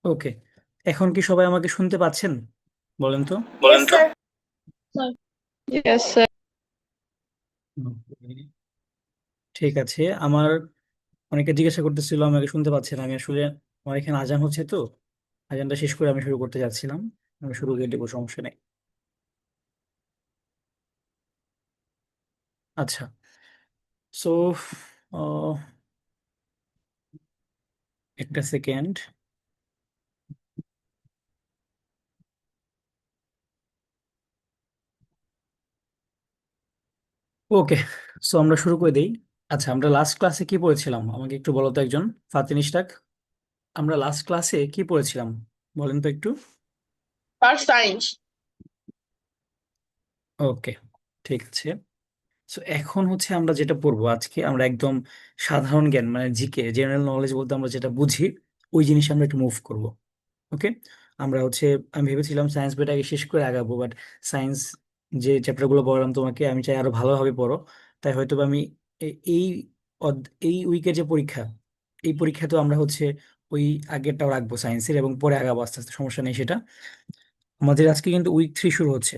ওকে, এখন কি সবাই আমাকে শুনতে পাচ্ছেন? বলেন তো। বলেন তো। স্যার। Yes sir. Okay, ঠিক আছে। অনেকে জিজ্ঞাসা করতেছিল আমাকে শুনতে পাচ্ছেন, আমি আসলে আমার এখানে আজান হচ্ছে তো, আজানটা শেষ করে আমি শুরু করতে যাচ্ছিলাম। আমি শুরু করে দেবো, সমস্যা নেই। আচ্ছা। সো একটা সেকেন্ড। ওকে, সো আমরা শুরু করে দিই। আচ্ছা, আমরা লাস্ট ক্লাসে কি পড়েছিলাম আমাকে একটু বলো তো একজন, ফাতিন ইশরাক। আমরা লাস্ট ক্লাসে কি পড়েছিলাম বলেন তো একটু। First science. ওকে, ঠিক আছে। সো এখন হচ্ছে আমরা যেটা পড়বো আজকে, আমরা একদম সাধারণ জ্ঞান মানে জিকে, জেনারেল নলেজ বলতে আমরা যেটা বুঝি ওই জিনিস আমরা একটু মুভ করব। ওকে। আমরা হচ্ছে, আমি ভেবেছিলাম সায়েন্স বইটাকে শেষ করে আগাবো, বাট সায়েন্স যে চ্যাপ্টারগুলো পড়লাম তোমাকে, আমি চাই আরো ভালোভাবে পড়ো। তাই হয়তো বা আমি এই এই উইকের যে পরীক্ষা, এই পরীক্ষা তো আমরা হচ্ছে ওই আগেরটাও রাখবো সায়েন্সের, এবং পরে আগাবো আস্তে আস্তে, সমস্যা নেই সেটা। আমাদের আজকে কিন্তু উইক 3 শুরু হচ্ছে।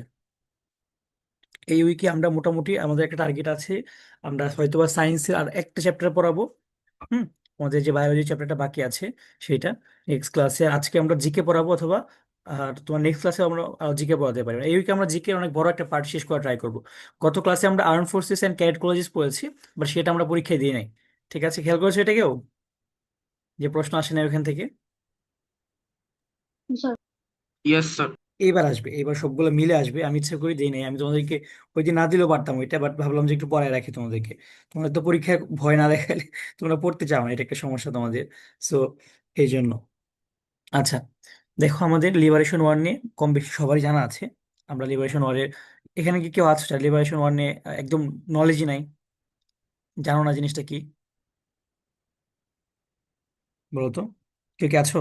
এই উইকে আমরা মোটামুটি আমাদের একটা টার্গেট আছে, আমরা হয়তোবা সায়েন্সের আর একটা চ্যাপ্টার পড়াবো। হুম। আমাদের যে বায়োলজি চ্যাপ্টারটা বাকি আছে সেটা নেক্সট ক্লাসে, আজকে আমরা জিকে পড়াবো, অথবা আর তোমার নেক্সট ক্লাসে আমরা জিকে পড়াতে পারি। এই উইকে আমরা জিকে অনেক বড় একটা পার্ট শেষ করা ট্রাই করবো। গত ক্লাসে আমরা arm forces and cadet colleges পড়েছি, বাট সেটা আমরা পরীক্ষায় দিই নাই। ঠিক আছে, খেয়াল করেছো এটা কেউ, যে প্রশ্ন আসে না ওখান থেকে? স্যার। Yes sir. এইবার আসবে, এইবার সবগুলো মিলে আসবে। আমি ইচ্ছা করে দিই নাই, আমি তোমাদেরকে ওই দিন না দিলেও পারতাম ওইটা, বাট ভাবলাম যে একটু পড়ায় রাখি তোমাদেরকে। তোমরা তো পরীক্ষায় ভয় না দেখালে তোমরা পড়তে চাও না, এটা একটা সমস্যা তোমাদের। সো এই জন্য। আচ্ছা, দেখো আমাদের লিবারেশন ওয়ার নিয়ে কম বেশি সবারই জানা আছে। আমরা লিবারেশন ওয়ারের, এখানে কি কেউ আছে লিবারেশন ওয়ার নিয়ে একদম নলেজই নাই, জানো না জিনিসটা কি? বলো তো, কেউ কি আছো?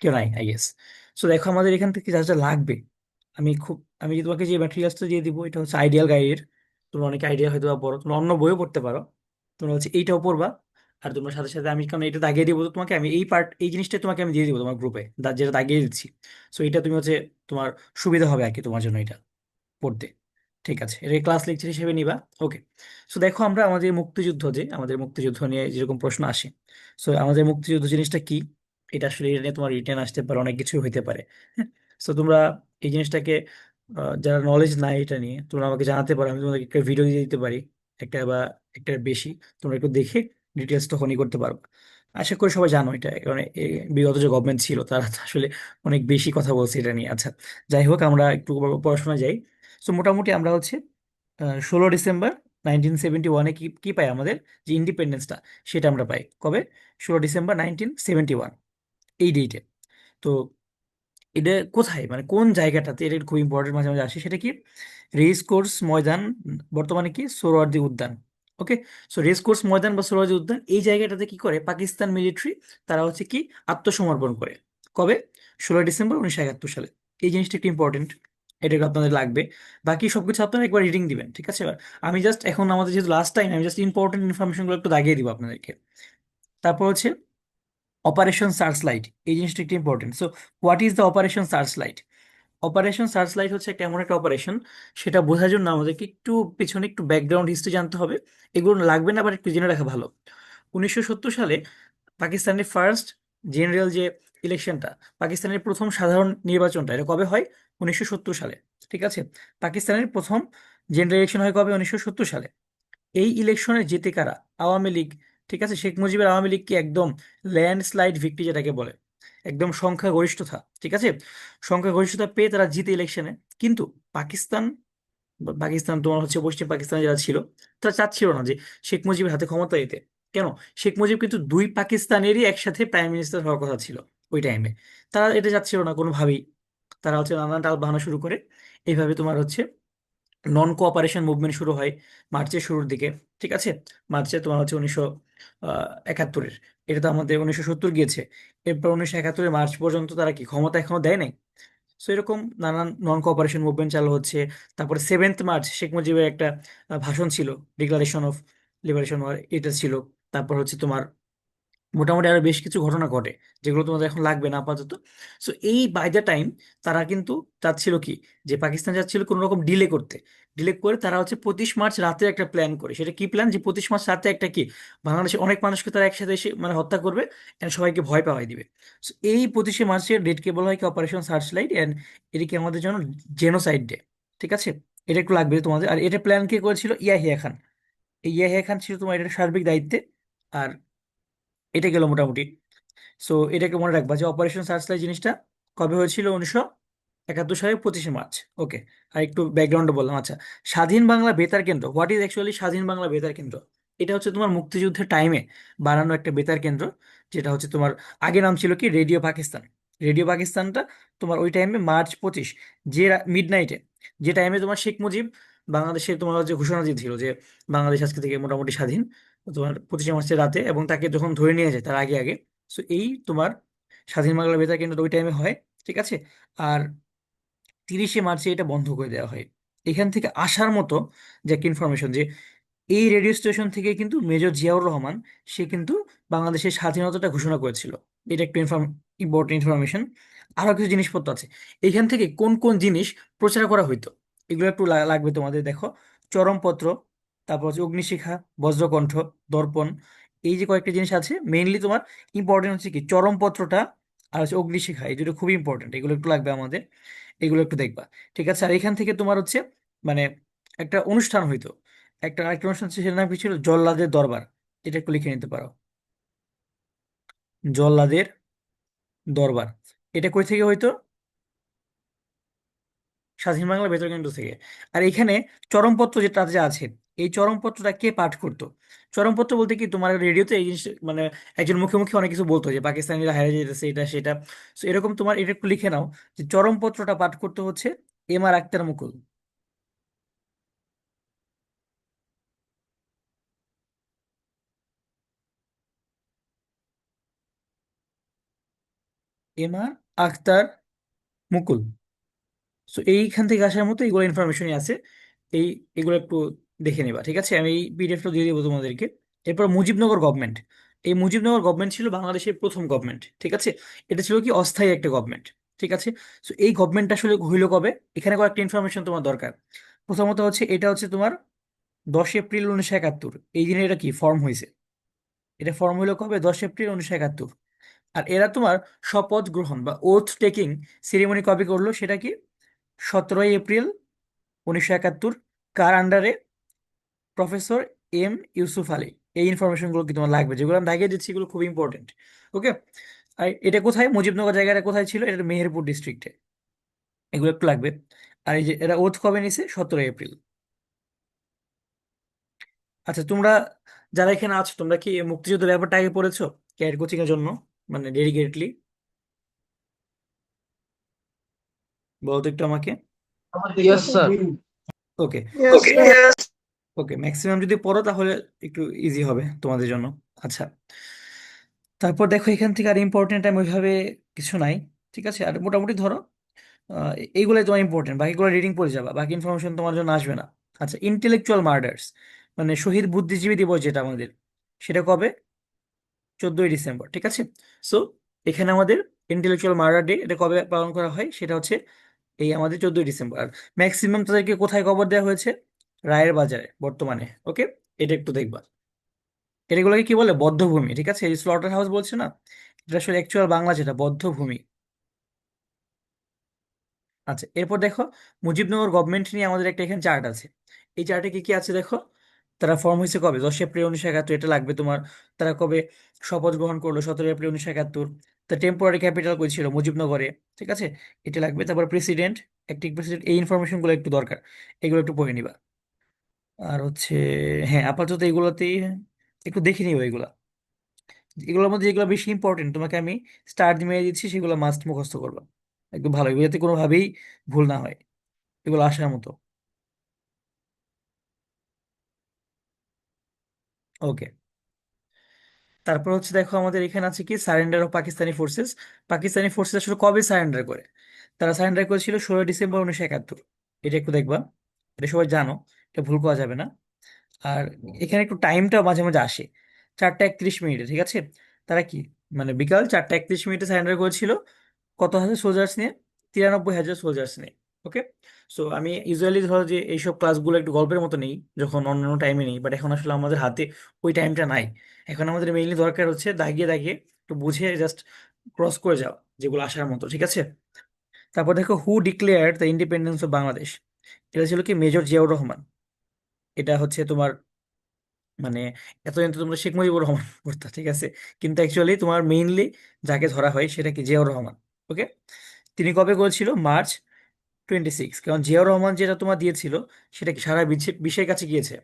কেউ নাই, আই গেস। সো দেখো আমাদের এখান থেকে যা যা লাগবে, আমি যে তোমাকে যে ম্যাটেরিয়ালসটা দিয়ে দিব, এটা হচ্ছে আইডিয়াল গাইডের। তোমরা অনেক আইডিয়া হয়তো বা পড়ো, তোমরা অন্য বইও পড়তে পারো। তোমরা হচ্ছে এইটাও পড়বা। আর তোমরা সাথে সাথে, আমি কারণ এটা দাগিয়ে দিব তো তোমাকে, আমি এই জিনিসটা তোমাকে আমি দিয়ে দিব তোমার গ্রুপে, যেটা দাগিয়ে দিচ্ছি। সো এটা তুমি হচ্ছে তোমার সুবিধা হবে আর কি তোমার জন্য এটা পড়তে। ঠিক আছে, এটা ক্লাস লেকচার হিসেবে নিবা। ওকে। সো দেখো আমরা আমাদের মুক্তিযুদ্ধ নিয়ে যেরকম প্রশ্ন আসে, সো আমাদের মুক্তিযুদ্ধ জিনিসটা কি, এটা আসলে এটা নিয়ে তোমার রিটেন আসতে পারে, অনেক কিছু হইতে পারে। হ্যাঁ। সো তোমরা এই জিনিসটাকে, যারা নলেজ নাই এটা নিয়ে, তোমরা আমাকে জানাতে পারো, আমি তোমাদেরকে একটা ভিডিও দিয়ে দিতে পারি, একটা বা একটা বেশি। তোমরা একটু দেখে ডিটেলস তখনই করতে পারবো। আশা করি সবাই জানো এটা, কারণ বিগত যে গভর্নমেন্ট ছিল তারা তো আসলে অনেক বেশি কথা বলছে এটা নিয়ে। আচ্ছা, যাই হোক, আমরা একটু পড়াশোনা যাই। সো মোটামুটি আমরা হচ্ছে 16 ডিসেম্বর 1971 কি কি পাই আমাদের, যে ইন্ডিপেন্ডেন্সটা, সেটা আমরা পাই কবে? 16 ডিসেম্বর 1971, এই ডেটে। তো এটা কোথায়, মানে কোন জায়গাটাতে, এটা খুব ইম্পর্টেন্ট, মাঝে মাঝে আসে, সেটা কি? রেস কোর্স ময়দান, বর্তমানে কি সোহরাওয়ার্দী উদ্যান। ওকে। সো রেস কোর্স ময়দান বা সোহরাওয়ার্দী উদ্যান, এই জায়গাটাতে কি করে পাকিস্তান মিলিটারি, তারা হচ্ছে কি আত্মসমর্পণ করে। কবে? 16 ডিসেম্বর 1971 সালে। এই জিনিসটা একটু ইম্পর্টেন্ট, এটা আপনাদের লাগবে। বাকি সবকিছু আপনারা একবার রিডিং দিবেন, ঠিক আছে? এবার আমি জাস্ট এখন, আমাদের যেহেতু লাস্ট টাইম, আমি জাস্ট ইম্পর্টেন্ট ইনফরমেশনগুলো একটু দাগিয়ে দিব আপনাদেরকে। তারপর হচ্ছে অপারেশন সার্চ লাইট, এই জিনিসটা একটু important. So what is the operation search light? Operation search light হচ্ছে একটা এমন একটা অপারেশন, সেটা বোঝার জন্য আমাদেরকে একটু পিছনে একটু ব্যাকগ্রাউন্ড হিস্ট্রি জানতে হবে। এগুলো লাগবে না, বাট একটু জেনে রাখা ভালো। 1970 সালে পাকিস্তানের ফার্স্ট জেনারেল যে ইলেকশনটা, পাকিস্তানের প্রথম সাধারণ নির্বাচনটা, এটা কবে হয়? 1970 সালে। ঠিক আছে। পাকিস্তানের প্রথম জেনারেল ইলেকশন হয় কবে? 1970 সালে। এই ইলেকশনে জিতে কারা? আওয়ামী লীগ। ঠিক আছে, শেখ মুজিবের আওয়ামী লীগ কি একদম ল্যান্ডস্লাইড ভিক্টরি যেটাকে বলে, একদম সংখ্যাগরিষ্ঠতা। ঠিক আছে, সংখ্যাগরিষ্ঠতা পেয়ে তারা জিতে ইলেকশনে। কিন্তু পাকিস্তান, পাকিস্তান তোমার হচ্ছে পশ্চিম পাকিস্তানে যারা ছিল, তারা চাচ্ছিল না যে শেখ মুজিবের হাতে ক্ষমতা দিতে। কেন? শেখ মুজিব কিন্তু দুই পাকিস্তানেরই একসাথে প্রাইম মিনিস্টার হওয়ার কথা ছিল ওই টাইমে। তারা এটা চাচ্ছিল না কোনোভাবেই। তারা হচ্ছে নানান টাল বাহানা শুরু করে। এইভাবে তোমার হচ্ছে নন কোঅপারেশন মুভমেন্ট শুরু হয় মার্চের শুরুর দিকে। ঠিক আছে, মার্চে তোমার হচ্ছে 1971। এটা তো আমাদের 1970 গিয়েছে। এরপর 1971 মার্চ পর্যন্ত তারা কি ক্ষমতা এখনো দেয় নাই। সো এরকম নানান নন কোঅপারেশন মুভমেন্ট চালু হচ্ছে। তারপরে 7th মার্চ শেখ মুজিবের একটা ভাষণ ছিল, ডিক্লারেশন অফ লিবারেশন ওয়ার, এটা ছিল। তারপর হচ্ছে তোমার মোটামুটি আরো বেশ কিছু ঘটনা ঘটে, যেগুলো তোমাদের এখন লাগবে না আপাতত। সো এই বাই দ্য টাইম তারা কিন্তু চাচ্ছিল কি, যে পাকিস্তান চাচ্ছিল কোনো রকম ডিলে করতে। ডিলে করে তারা হচ্ছে 25 মার্চ রাতে একটা প্ল্যান করে। সেটা কি প্ল্যান, যে 25 মার্চ রাতে একটা কি, বাংলাদেশের অনেক মানুষকে তারা একসাথে এসে মানে হত্যা করবে, and সবাইকে ভয় পাওয়াই দিবে। So এই 25শে মার্চের ডেটকে বলা হয় কি অপারেশন সার্চ লাইট, অ্যান্ড এটিকে আমাদের জন্য জেনোসাইড ডে। ঠিক আছে, এটা একটু লাগবে তোমাদের। আর এটা প্ল্যান কে করেছিল? ইয়াহিয়া খান। এই ইয়াহিয়া খান ছিল তোমার এটার সার্বিক দায়িত্বে। আর এটা গেল মোটামুটি। সো এটাকে মনে রাখবা যে অপারেশন সার্চলাইট জিনিসটা কবে হয়েছিল, 1971 সালের 25শে মার্চ। ওকে। আর একটু ব্যাকগ্রাউন্ডে বললাম। আচ্ছা, স্বাধীন বাংলা বেতার কেন্দ্র, হোয়াট ইজ অ্যাকচুয়ালি স্বাধীন বাংলা বেতার কেন্দ্র? এটা হচ্ছে তোমার মুক্তিযুদ্ধের টাইমে বানানো একটা বেতার কেন্দ্র, যেটা হচ্ছে তোমার আগে নাম ছিল কি রেডিও পাকিস্তান। রেডিও পাকিস্তানটা তোমার ওই টাইমে মার্চ 25, যে মিড নাইটে, যে টাইমে তোমার শেখ মুজিব বাংলাদেশের তোমার হচ্ছে ঘোষণা দিয়েছিল যে বাংলাদেশ আজকে থেকে মোটামুটি স্বাধীন, তোমার 25শে মার্চের রাতে, এবং তাকে যখন ধরে নিয়ে যায় তার আগে আগে। সো এই তোমার স্বাধীন বাংলা বেতার কেন্দ্র ওই টাইমে হয়। ঠিক আছে। আর 30শে মার্চে এটা বন্ধ করে দেওয়া হয়। এখান থেকে আসার মতো যে একটা ইনফরমেশন, যে এই রেডিও স্টেশন থেকে কিন্তু মেজর জিয়াউর রহমান সে কিন্তু বাংলাদেশের স্বাধীনতাটা ঘোষণা করেছিল। এটা একটু ইম্পর্টেন্ট ইনফরমেশন। আরো কিছু জিনিসপত্র আছে। এখান থেকে কোন কোন জিনিস প্রচার করা হইতো, এগুলো একটু লাগবে তোমাদের। দেখো, চরমপত্র, তারপর হচ্ছে অগ্নিশিখা, বজ্রকণ্ঠ, দর্পণ। এই যে কয়েকটা জিনিস আছে, মেইনলি তোমার ইম্পর্টেন্ট হচ্ছে কি চরমপত্রটা আর হচ্ছে অগ্নিশিখা, এই দুটো খুবই ইম্পর্টেন্ট, এগুলো একটু লাগবে আমাদের। এগুলো একটু দেখবা। ঠিক আছে। আর এখান থেকে তোমার হচ্ছে মানে একটা অনুষ্ঠান হইতো, আরেকটা অনুষ্ঠান ছিল, সেটার নাম কি ছিল? জল্লাদের দরবার। এটা একটু লিখে নিতে পারো, জল্লাদের দরবার। এটা কই থেকে হইতো? স্বাধীন বাংলা বেতার কেন্দ্র থেকে। আর এখানে চরমপত্র যেটা যে আছে, এই চরমপত্রটা কে পাঠ করতো? চরমপত্র বলতে কি, তোমার রেডিওতে এই জিনিস মানে একজন মুখে মুখে অনেক কিছু বলতো যে পাকিস্তানিরা হারিয়ে যেতেছে, এটা সেটা। তো এরকম তোমার এটা একটু লিখে নাও, যে চরমপত্রটা পাঠ করতে হচ্ছে এম আর আক্তার মুকুল। এম আর আক্তার মুকুল। সো এইখান থেকে আসার মতো এইগুলো ইনফরমেশনই আছে। এই এগুলো একটু দেখে নিবা। ঠিক আছে, আমি এই পিডিএফটা দিয়ে দেবো তোমাদেরকে। এরপর মুজিবনগর গভর্নমেন্ট। এই মুজিবনগর গভর্নমেন্ট ছিল বাংলাদেশের প্রথম গভর্নমেন্ট। ঠিক আছে, এটা ছিল কি অস্থায়ী একটা গভর্নমেন্ট। ঠিক আছে। সো এই গভর্নমেন্টটা আসলে হইলো কবে, এখানে কয়েকটা ইনফরমেশন তোমার দরকার। প্রথমত হচ্ছে এটা হচ্ছে তোমার 10 এপ্রিল 1971, এই দিনে এটা কি ফর্ম হয়েছে। এটা ফর্ম হইলো কবে? 10 এপ্রিল 1971। আর এরা তোমার শপথ গ্রহণ বা ওথ টেকিং সেরিমনি কবে করলো, সেটা কি 17 এপ্রিল 1971। কার আন্ডারে? প্রফেসর ইউসুফ আলী। এই ইনফরমেশনগুলো কি তোমার লাগবে, যেগুলো আমি দাগিয়ে দিচ্ছি, এগুলো খুব ইম্পর্টেন্ট। ওকে। আর এটা কোথায়, মুজিবনগর জায়গাটা কোথায় ছিল? এটা মেহেরপুর ডিস্ট্রিক্টে। এগুলো একটু লাগবে। আর এই যে এরা ওথ কবে নিছে? 17 এপ্রিল। আচ্ছা, তোমরা যারা এখানে আছো, তোমরা কি মুক্তিযুদ্ধের ব্যাপারটা আগে পড়েছো ক্যারিয়ার কোচিং এর জন্য, মানে ডেডিকেটলি? বলতো একটু আমাকে। Yes, sir. ওকে। Yes, ওকে। sir. ওকে, ম্যাক্সিমাম যদি পড়ো তাহলে একটু ইজি হবে তোমাদের জন্য। আচ্ছা, তারপর দেখো এখান থেকে আর ইম্পর্টেন্ট টাইম ওইভাবে কিছু নাই। ঠিক আছে, আর মোটামুটি ধরো এইগুলোই তোমার ইম্পর্টেন্ট, বাকিগুলো রিডিং পড়ে যাবা, বাকি ইনফরমেশন তোমার জন্য আসবে না। আচ্ছা, ইন্টেলেকচুয়াল মার্ডার্স, মানে শহীদ বুদ্ধিজীবী দিবস যেটা আমাদের, সেটা কবে? 14ই ডিসেম্বর। ঠিক আছে। সো এখানে আমাদের ইন্টেলেকচুয়াল মার্ডার ডে, এটা কবে পালন করা হয়? সেটা হচ্ছে এই আমাদের 14ই ডিসেম্বর। আর ম্যাক্সিমাম তাদেরকে কোথায় কবর দেওয়া হয়েছে? রায়ের বাজারে বর্তমানে। ওকে, এটা একটু দেখবা। এগুলোকে কি বলে? বধ্যভূমি। ঠিক আছে, এই স্লটার হাউস বলছে না, এটা আসলে অ্যাকচুয়াল বাংলা যেটা বধ্যভূমি। আচ্ছা, এরপর দেখো মুজিবনগর গভর্নমেন্ট নিয়ে আমাদের একটা এখানে চার্ট আছে। এই চার্টে কি কি আছে দেখো। তারা ফর্ম হয়েছে কবে? 10 এপ্রিল 1971, এটা লাগবে তোমার। তারা কবে শপথ গ্রহণ করলো? 17 এপ্রিল 1971। তা টেম্পোরারি ক্যাপিটাল কই ছিল? মুজিবনগরে। ঠিক আছে, এটা লাগবে। তারপর প্রেসিডেন্ট, অ্যাক্টিং প্রেসিডেন্ট, এই ইনফরমেশনগুলো একটু দরকার, এগুলো একটু পড়ে নিবা। আর হচ্ছে, হ্যাঁ আপাতত এগুলোতেই একটু দেখে নিও এগুলা। এগুলোর মধ্যে যেগুলো বেশি ইম্পর্টেন্ট তোমাকে আমি স্টার দিয়ে দিচ্ছি, সেগুলো মাস্ট মুখস্থ করবা একদম ভালো, এগুলোতে কোনোভাবেই ভুল না হয়, এগুলো আসার মতো। ওকে। তারপর হচ্ছে দেখো আমাদের এখানে আছে কি surrender of Pakistani forces. Pakistani forces আসলে কবে সারেন্ডার করে? তারা সারেন্ডার করেছিল 16 ডিসেম্বর 1971। এটা একটু দেখবা, এটা সবাই জানো, এটা ভুল করা যাবে না। আর এখানে একটু টাইমটা মাঝে মাঝে আসে, 4টা 31 মিনিটে। ঠিক আছে। তারা কি মানে বিকাল 4টা 31 মিনিটে সারেন্ডার করেছিল। কত হাজার সোলজার্স নিয়ে? 93,000 সোলজার্স নিয়ে। ওকে। সো আমি ইউজুয়ালি ধরো যে এইসব ক্লাসগুলো একটু গল্পের মতো নেই যখন অন্যান্য টাইমে নেই, বাট এখন আসলে আমাদের হাতে ওই টাইমটা নাই। এখন আমাদের মেইনলি দরকার হচ্ছে দাগিয়ে দাগিয়ে একটু বুঝে জাস্ট ক্রস করে যাওয়া যেগুলো আসার মতো, ঠিক আছে? তারপর দেখো, who declared the independence of Bangladesh. এটা ছিল কি মেজর জিয়াউর রহমান। এটা হচ্ছে তোমার মানে এতদিন তো তোমরা শেখ মুজিবুর রহমান পড়তা, ঠিক আছে? কিন্তু অ্যাকচুয়ালি তোমার মেইনলি যাকে ধরা হয় সেটা কি জিয়াউর রহমান। ওকে। তিনি কবে করেছিল? March 26। কারণ জিয়াউর রহমান যেটা তোমার দিয়েছিল সেটা কি সারা বিশ্বের কাছে গিয়েছে,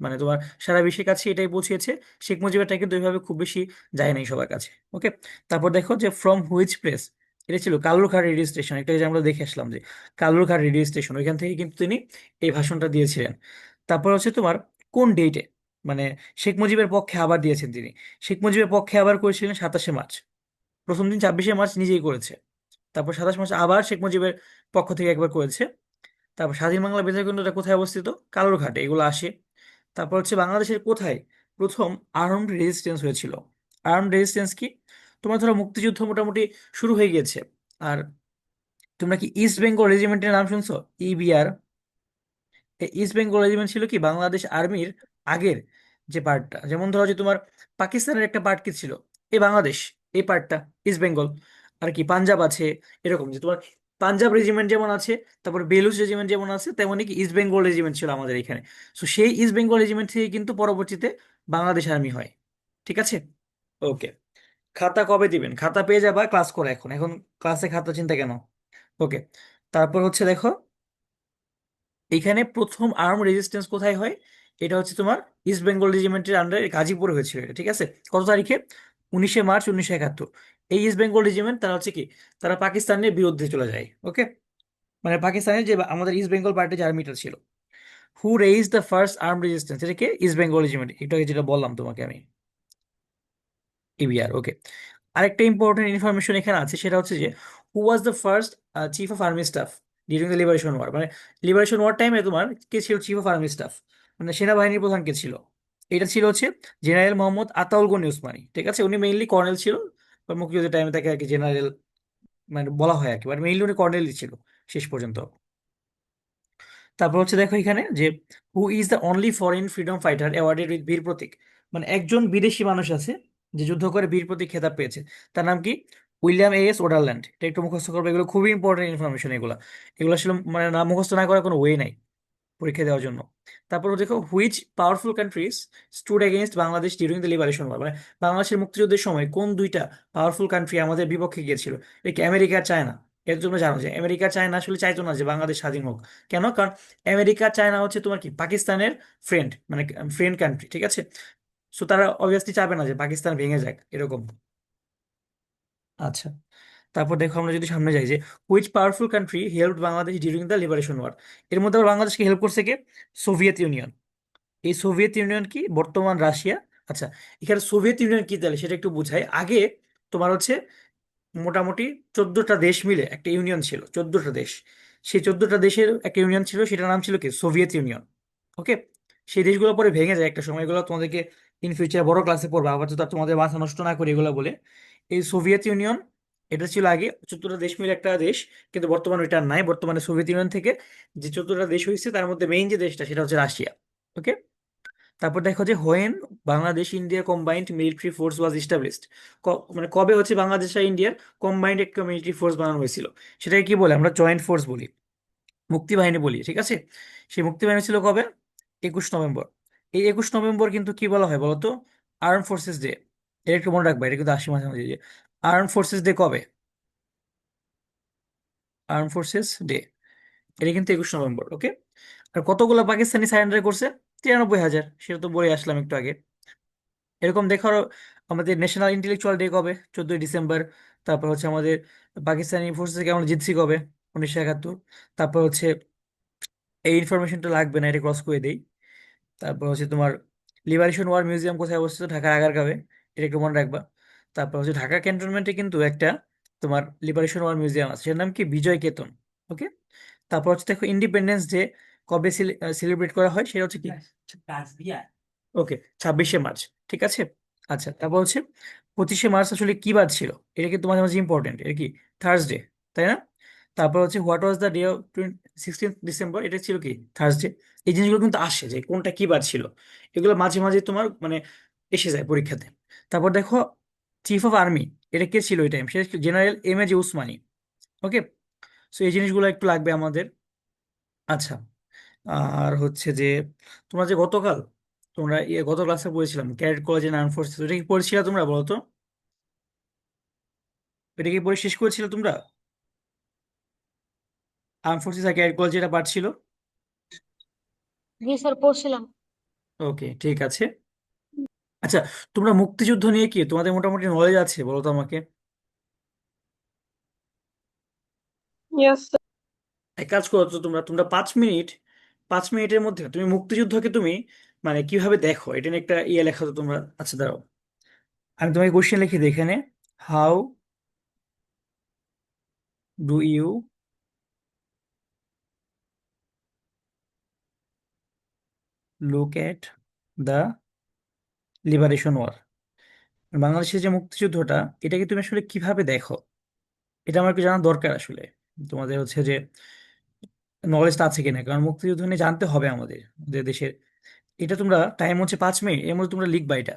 মানে তোমার সারা বিশ্বের কাছে এটাই পৌঁছেছে। শেখ মুজিবেরটা কিন্তু ওইভাবে খুব বেশি যায় নাই সবার কাছে। ওকে। তারপর দেখো যে ফ্রম হুইচ প্লেস, এটা ছিল কালুরঘাট রেডিও স্টেশন। একটা যে আমরা দেখে আসলাম যে কালুরঘাট রেডিও স্টেশন, ওইখান থেকে কিন্তু তিনি এই ভাষণটা দিয়েছিলেন। তারপর হচ্ছে তোমার কোন ডেটে, মানে শেখ মুজিবের পক্ষে আবার দিয়েছেন তিনি। শেখ মুজিবের পক্ষে আবার করেছিলেন 27শে মার্চ। প্রথম দিন 26শে মার্চ নিজেই করেছে। তারপর 27 মার্চ আবার শেখ মুজিবের পক্ষ থেকে একবার করেছে। তারপর স্বাধীন বাংলা বেতার কেন্দ্রটা কোথায় অবস্থিত? কালুরঘাটে, এগুলো আসে। তারপর হচ্ছে বাংলাদেশের কোথায় প্রথম আর্মড রেজিস্ট্যান্স হয়েছিল? আর্মড রেজিস্ট্যান্স কি? তোমার ধরো মুক্তিযুদ্ধ মোটামুটি শুরু হয়ে গেছে, আর তোমরা কি ইস্ট বেঙ্গল রেজিমেন্টের নাম শুনছো? ইবিআর। ইস্ট বেঙ্গল রেজিমেন্ট ছিল কি বাংলাদেশ আর্মির আগের যে পার্টটা। যেমন ধরো যে তোমার পাকিস্তানের একটা পার্ট কি ছিল? এই বাংলাদেশ, এই পার্টটা ইস্ট বেঙ্গল। আর কি পাঞ্জাব আছে, এরকম যে তোমার পাঞ্জাব রেজিমেন্ট যেমন আছে, তারপর বেলুচ রেজিমেন্ট যেমন আছে, তেমনই কি ইস্ট বেঙ্গল রেজিমেন্ট ছিল আমাদের এখানে। সো সেই ইস্ট বেঙ্গল রেজিমেন্ট থেকে কিন্তু পরবর্তীতে বাংলাদেশ আর্মি হয়। ঠিক আছে? ওকে। খাতা কবে দিবেন? খাতা পেয়ে যাবা ক্লাস করে, এখন এখন ক্লাসে খাতা চিন্তা কেন? ওকে। তারপর হচ্ছে দেখো, এখানে প্রথম আর্ম রেজিস্ট্যান্স কোথায় হয়? এটা হচ্ছে তোমার ইস্ট বেঙ্গল রেজিমেন্টের আন্ডারে গাজীপুরে হয়েছিল এটা, ঠিক আছে? কত তারিখে? 19শে মার্চ 1971। এই ইস্ট বেঙ্গল রেজিমেন্ট তারা হচ্ছে কি, তারা পাকিস্তানের বিরুদ্ধে চলে যায়। ওকে। মানে পাকিস্তানের যে আমাদের ইস্ট বেঙ্গল পার্টির যে আর্মিটা ছিল। Who raise the first arm resistance? এটা কি ইস্ট বেঙ্গল রেজিমেন্ট, একটু আগে যেটা বললাম তোমাকে আমি, ইবিআর। ওকে। আরেকটা ইম্পর্টেন্ট ইনফরমেশন এখানে আছে, সেটা হচ্ছে যে who was the first chief of army staff during the liberation war. মানে লিবারেশন ওয়ার টাইমে তোমার কে ছিল চিফ অফ আর্মি স্টাফ, মানে সেনাবাহিনীর প্রধান কে ছিল? এটা ছিল হচ্ছে জেনারেল মোহাম্মদ আতাউল গনি উসমানী। ঠিক আছে? উনি মেইনলি কর্নেল ছিল, বা মুক্তিযুদ্ধের টাইমে তাকে আর কি জেনারেল মানে বলা হয় আর কি, বাট মেইনলি উনি কর্নেলই ছিল শেষ পর্যন্ত। তারপর হচ্ছে দেখো এখানে যে who is the only foreign freedom fighter awarded with বীর প্রতীক। মানে একজন বিদেশি মানুষ আছে যে যুদ্ধ করে বীর প্রতীক খেতাব পেয়েছে। তার নাম কি? William S Ouderland. এটা একটু মুখস্থ করবে, এগুলো খুবই ইম্পর্টেন্ট ইনফরমেশন এগুলো। এগুলো আসলে মানে না মুখস্থ না করার কোনো ওয়ে নাই পরীক্ষা দেওয়ার জন্য। তারপর দেখো, which powerful countries stood against Bangladesh during the liberation war. মানে বাংলাদেশের মুক্তিযুদ্ধের সময় কোন দুইটা পাওয়ারফুল কান্ট্রি আমাদের বিপক্ষে গিয়েছিল? এটা কি আমেরিকা, চায়না? এর জন্য জানো যে আমেরিকা চায়না আসলে চাইতো না যে বাংলাদেশ স্বাধীন হোক। কেন? কারণ আমেরিকা চায়না হচ্ছে তোমার কি পাকিস্তানের ফ্রেন্ড, মানে ফ্রেন্ড কান্ট্রি, ঠিক আছে? সো তারা অবভিয়াসলি চাবে না যে পাকিস্তান ভেঙে যাক, এরকম। আচ্ছা। তারপর দেখো আমরা যদি সামনে যাই যে which powerful country help Bangladesh during the liberation war. এর মধ্যে আবার বাংলাদেশকে হেল্প করছে কে? Soviet Union. এই সোভিয়েত ইউনিয়ন কি বর্তমান রাশিয়া। আচ্ছা, এখানে সোভিয়েত ইউনিয়ন কি তাহলে সেটা একটু বুঝাই আগে। তোমার হচ্ছে মোটামুটি 14টা দেশ মিলে একটা ইউনিয়ন ছিল, 14টা দেশ। সেই 14টা দেশের একটা ইউনিয়ন ছিল, সেটার নাম ছিল কি সোভিয়েত ইউনিয়ন। ওকে। সেই দেশগুলো পরে ভেঙে যায় একটা সময়, এগুলো তোমাদেরকে ইন ফিউচার বড় ক্লাসে পড়বে, আবার তো তোমাদের মাথা নষ্ট না করে এগুলো বলে। এই সোভিয়েত ইউনিয়ন, এটা ছিল আগে 14টা দেশ মিলে একটা দেশ, কিন্তু বর্তমানে ওইটা আর নাই। বর্তমানে সোভিয়েত ইউনিয়ন থেকে যে 14টা দেশ হয়েছে তার মধ্যে মেইন যে দেশটা সেটা হচ্ছে রাশিয়া। ওকে। তারপর দেখো যে when Bangladesh India combined military force was established. মানে কবে হচ্ছে বাংলাদেশ আর ইন্ডিয়ার কম্বাইন্ড একটা মিলিটারি ফোর্স বানানো হয়েছিল? সেটাকে কি বলে? আমরা জয়েন্ট ফোর্স বলি, মুক্তিবাহিনী বলি, ঠিক আছে? সেই মুক্তিবাহিনী ছিল কবে? 21 নভেম্বর। এই 21 নভেম্বর কিন্তু কি বলা হয় বলতো? Arm forces day. এটা একটু মনে রাখবা, এটা কিন্তু 80 মাঝে মাঝে আর্ম ফোর্সেস ডে কবে? আর্ম ফোর্সেস ডে, এটা কিন্তু 21 নভেম্বর। ওকে। আর কতগুলো পাকিস্তানি সারেন্ডার করছে? 93,000, সেটা তো বলে আসলাম একটু আগে। এরকম দেখো আরো, আমাদের ন্যাশনাল ইন্টেলেকচুয়াল ডে কবে? 14ই ডিসেম্বর। তারপর হচ্ছে আমাদের পাকিস্তানি ফোর্সেস থেকে আমরা জিতছি কবে? 1971। তারপর হচ্ছে এই ইনফরমেশনটা লাগবে না, এটা ক্রস করে দেই। তারপর হচ্ছে তোমার লিবারেশন ওয়ার মিউজিয়াম কোথায় অবস্থিত? ঢাকার আগারগাঁওয়ে, এটা একটু মনে রাখবা। তারপর হচ্ছে ঢাকা ক্যান্টনমেন্টে কিন্তু একটা তোমার লিবারেশন ওয়ার মিউজিয়াম আছে, সেটার নাম কি বিজয় কেতন। ওকে। তারপর হচ্ছে দেখো ইন্ডিপেন্ডেন্স ডে কবে সেলিব্রেট করা হয়? সেটা হচ্ছে কি? ওকে, 26শে মার্চ। ঠিক আছে। আচ্ছা, তারপর হচ্ছে 25শে মার্চ আসলে কি বার ছিল? এটা কিন্তু মাঝে মাঝে ইম্পর্টেন্ট। এটা কি? থার্সডে, তাই না? তারপর হচ্ছে what was the day of 16th December, এটা ছিল কি? থার্সডে। এই জিনিসগুলো কিন্তু আসে যে কোনটা কি বার ছিল, এগুলো মাঝে মাঝে তোমার মানে এসে যায় পরীক্ষাতে। তারপর দেখো, চিফ অফ আর্মি, এটা কে ছিল এই টাইম? সে general M A J Osmani. Okay, so এই জিনিসগুলো একটু লাগবে আমাদের। আচ্ছা, আর হচ্ছে যে তোমরা যে গতকাল, তোমরা গত ক্লাসে পড়েছিলাম cadet college and arm forces, এটা কি পড়েছিল তোমরা? বলো তো, এটা কি পড়ে শেষ করেছিলে তোমরা? আর্ম ফোর্সেস আর ক্যাডেট কলেজ যেটা পাঠ ছিল। জি স্যার, পড়ছিলাম। ওকে, ঠিক আছে। আচ্ছা, তোমরা মুক্তিযুদ্ধ নিয়ে কি তোমাদের মোটামুটি নলেজ আছে বলো তো আমাকে? Yes, sir. এক কাজ করো তো, তোমরা তোমরা 5 মিনিট, 5 মিনিটের মধ্যে তুমি মুক্তিযুদ্ধকে তুমি মানে কিভাবে দেখো এটা নিয়ে একটা লেখা তো তোমরা। আচ্ছা দাঁড়াও, আমি তোমাকে কোশ্চেন লিখি দিই এখানে। How do you look at the liberation war? বাংলাদেশের যে মুক্তিযুদ্ধটা, এটাকে তুমি আসলে কিভাবে দেখো? এটা আমার একটু জানা দরকার আসলে। তোমাদের হচ্ছে যে নলেজটা আছে কিনা, কারণ মুক্তিযুদ্ধ নিয়ে জানতে হবে আমাদের, আমাদের দেশের। এটা তোমরা টাইম হচ্ছে 5 মিনিট, এর মধ্যে তোমরা লিখবা এটা।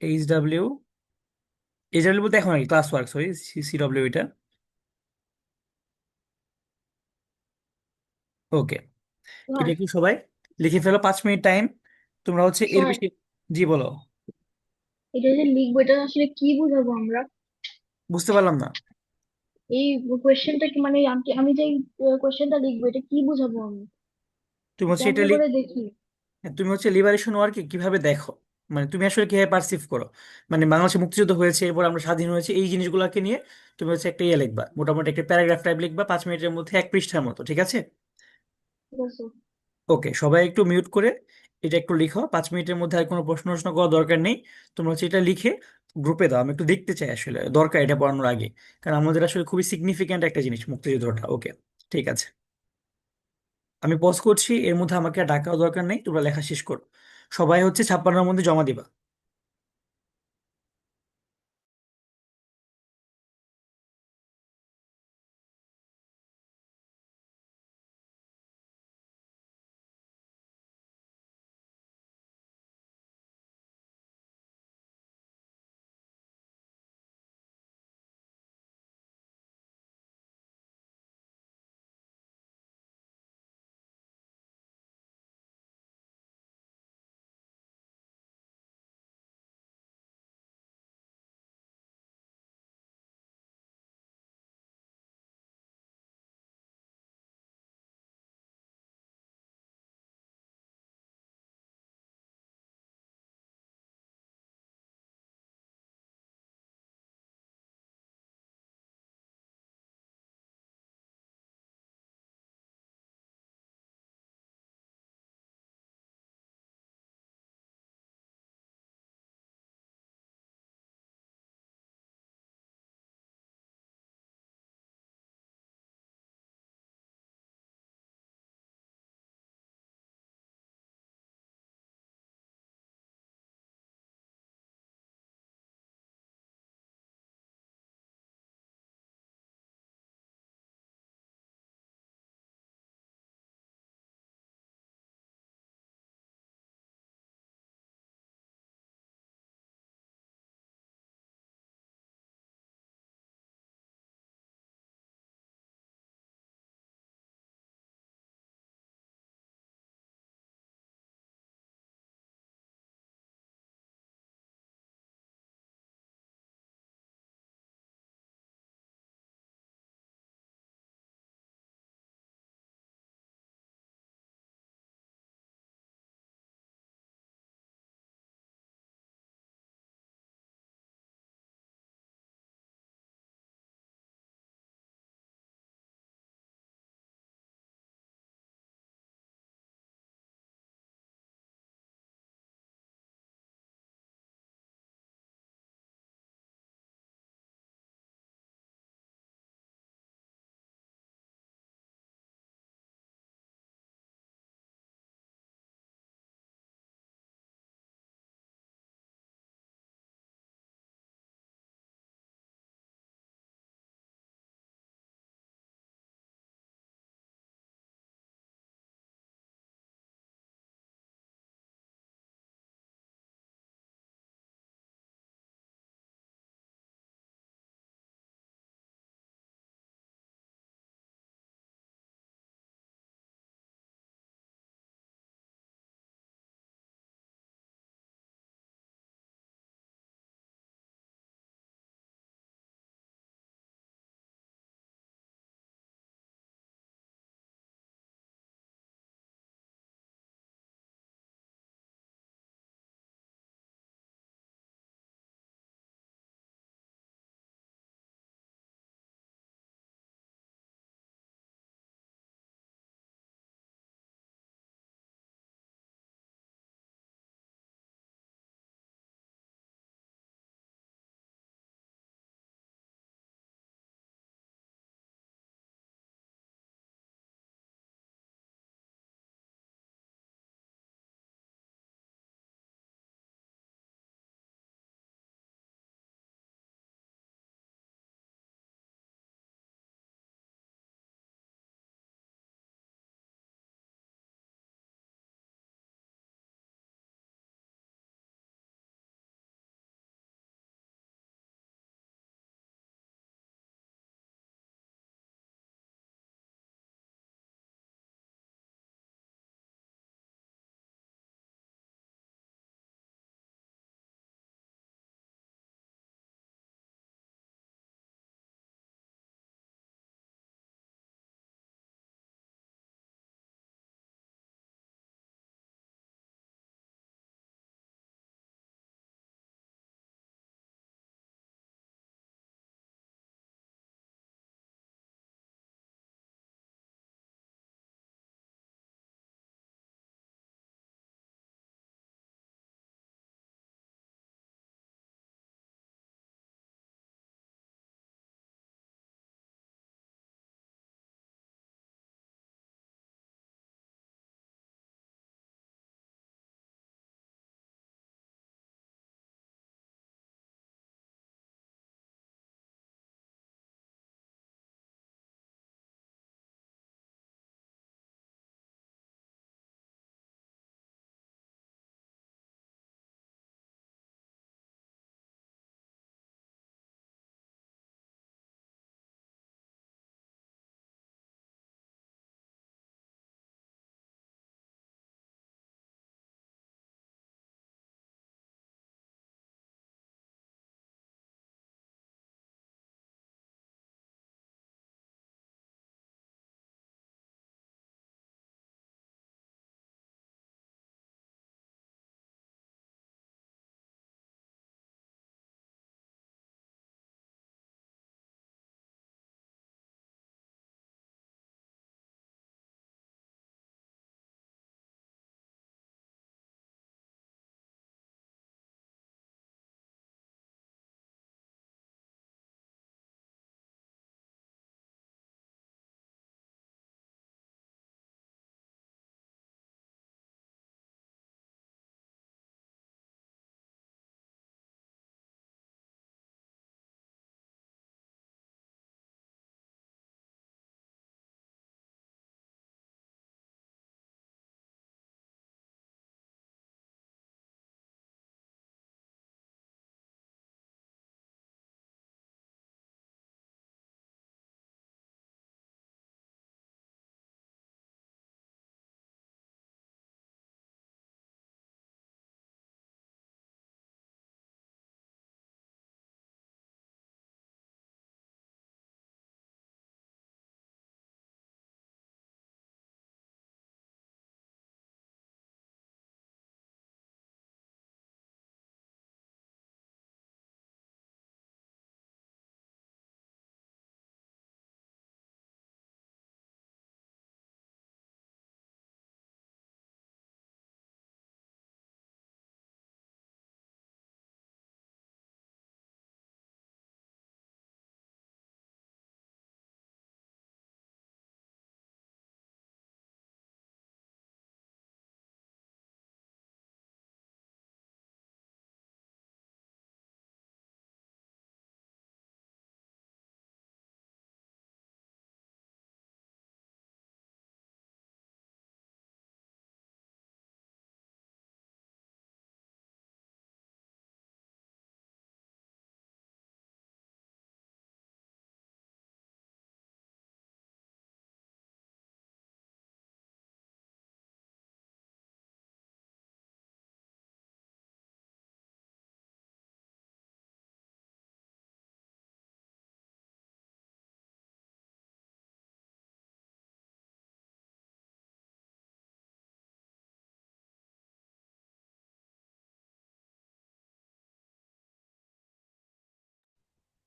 HW, HW বলতে এখন আর কি, ক্লাস ওয়ার্ক, সরি, CW এটা। ওকে, এটা স্যার, একটু সবাই লিখে ফেলো, 5 মিনিট টাইম। তোমরা হচ্ছে এর স্যার, বেশি। জি বলো। এটা যে লিখবো, এটা আসলে কি বুঝাবো আমরা? বুঝতে পারলাম না। এই কোয়েশ্চেনটা কি, মানে আমি আমি যে কোয়েশ্চেনটা লিখবো, এটা কি বুঝাবো আমি? তুমি হচ্ছে এটা কেমনে করে দেখি? তুমি হচ্ছে লিবারেশন ওয়ারকে কিভাবে দেখো, মানে তুমি আসলে কিভাবে পারসিভ করো, মানে বাংলাদেশে মুক্তিযুদ্ধ হয়েছে, এরপর আমরা স্বাধীন হয়েছে, এই জিনিসগুলোকে নিয়ে তুমি হচ্ছে একটা লিখবা, মোটামুটি একটা প্যারাগ্রাফ টাইপ লিখবা, 5 মিনিটের মধ্যে 1 পৃষ্ঠার মতো, ঠিক আছে? ঠিক আছে। ওকে, সবাই একটু মিউট করে এটা একটু লিখো, 5 মিনিটের মধ্যে আর কোনো প্রশ্ন প্রশ্ন করার দরকার নেই। তোমরা হচ্ছে এটা লিখে গ্রুপে দাও, আমি একটু দেখতে চাই আসলে, দরকার এটা পড়ানোর আগে, কারণ আমাদের আসলে খুবই সিগনিফিক্যান্ট একটা জিনিস মুক্তিযুদ্ধটা। ওকে, ঠিক আছে, আমি পজ করছি, এর মধ্যে আমাকে আর ডাকাও দরকার নেই, তোমরা লেখা শেষ করো। সবাই হচ্ছে 56-এর মধ্যে জমা দিবা।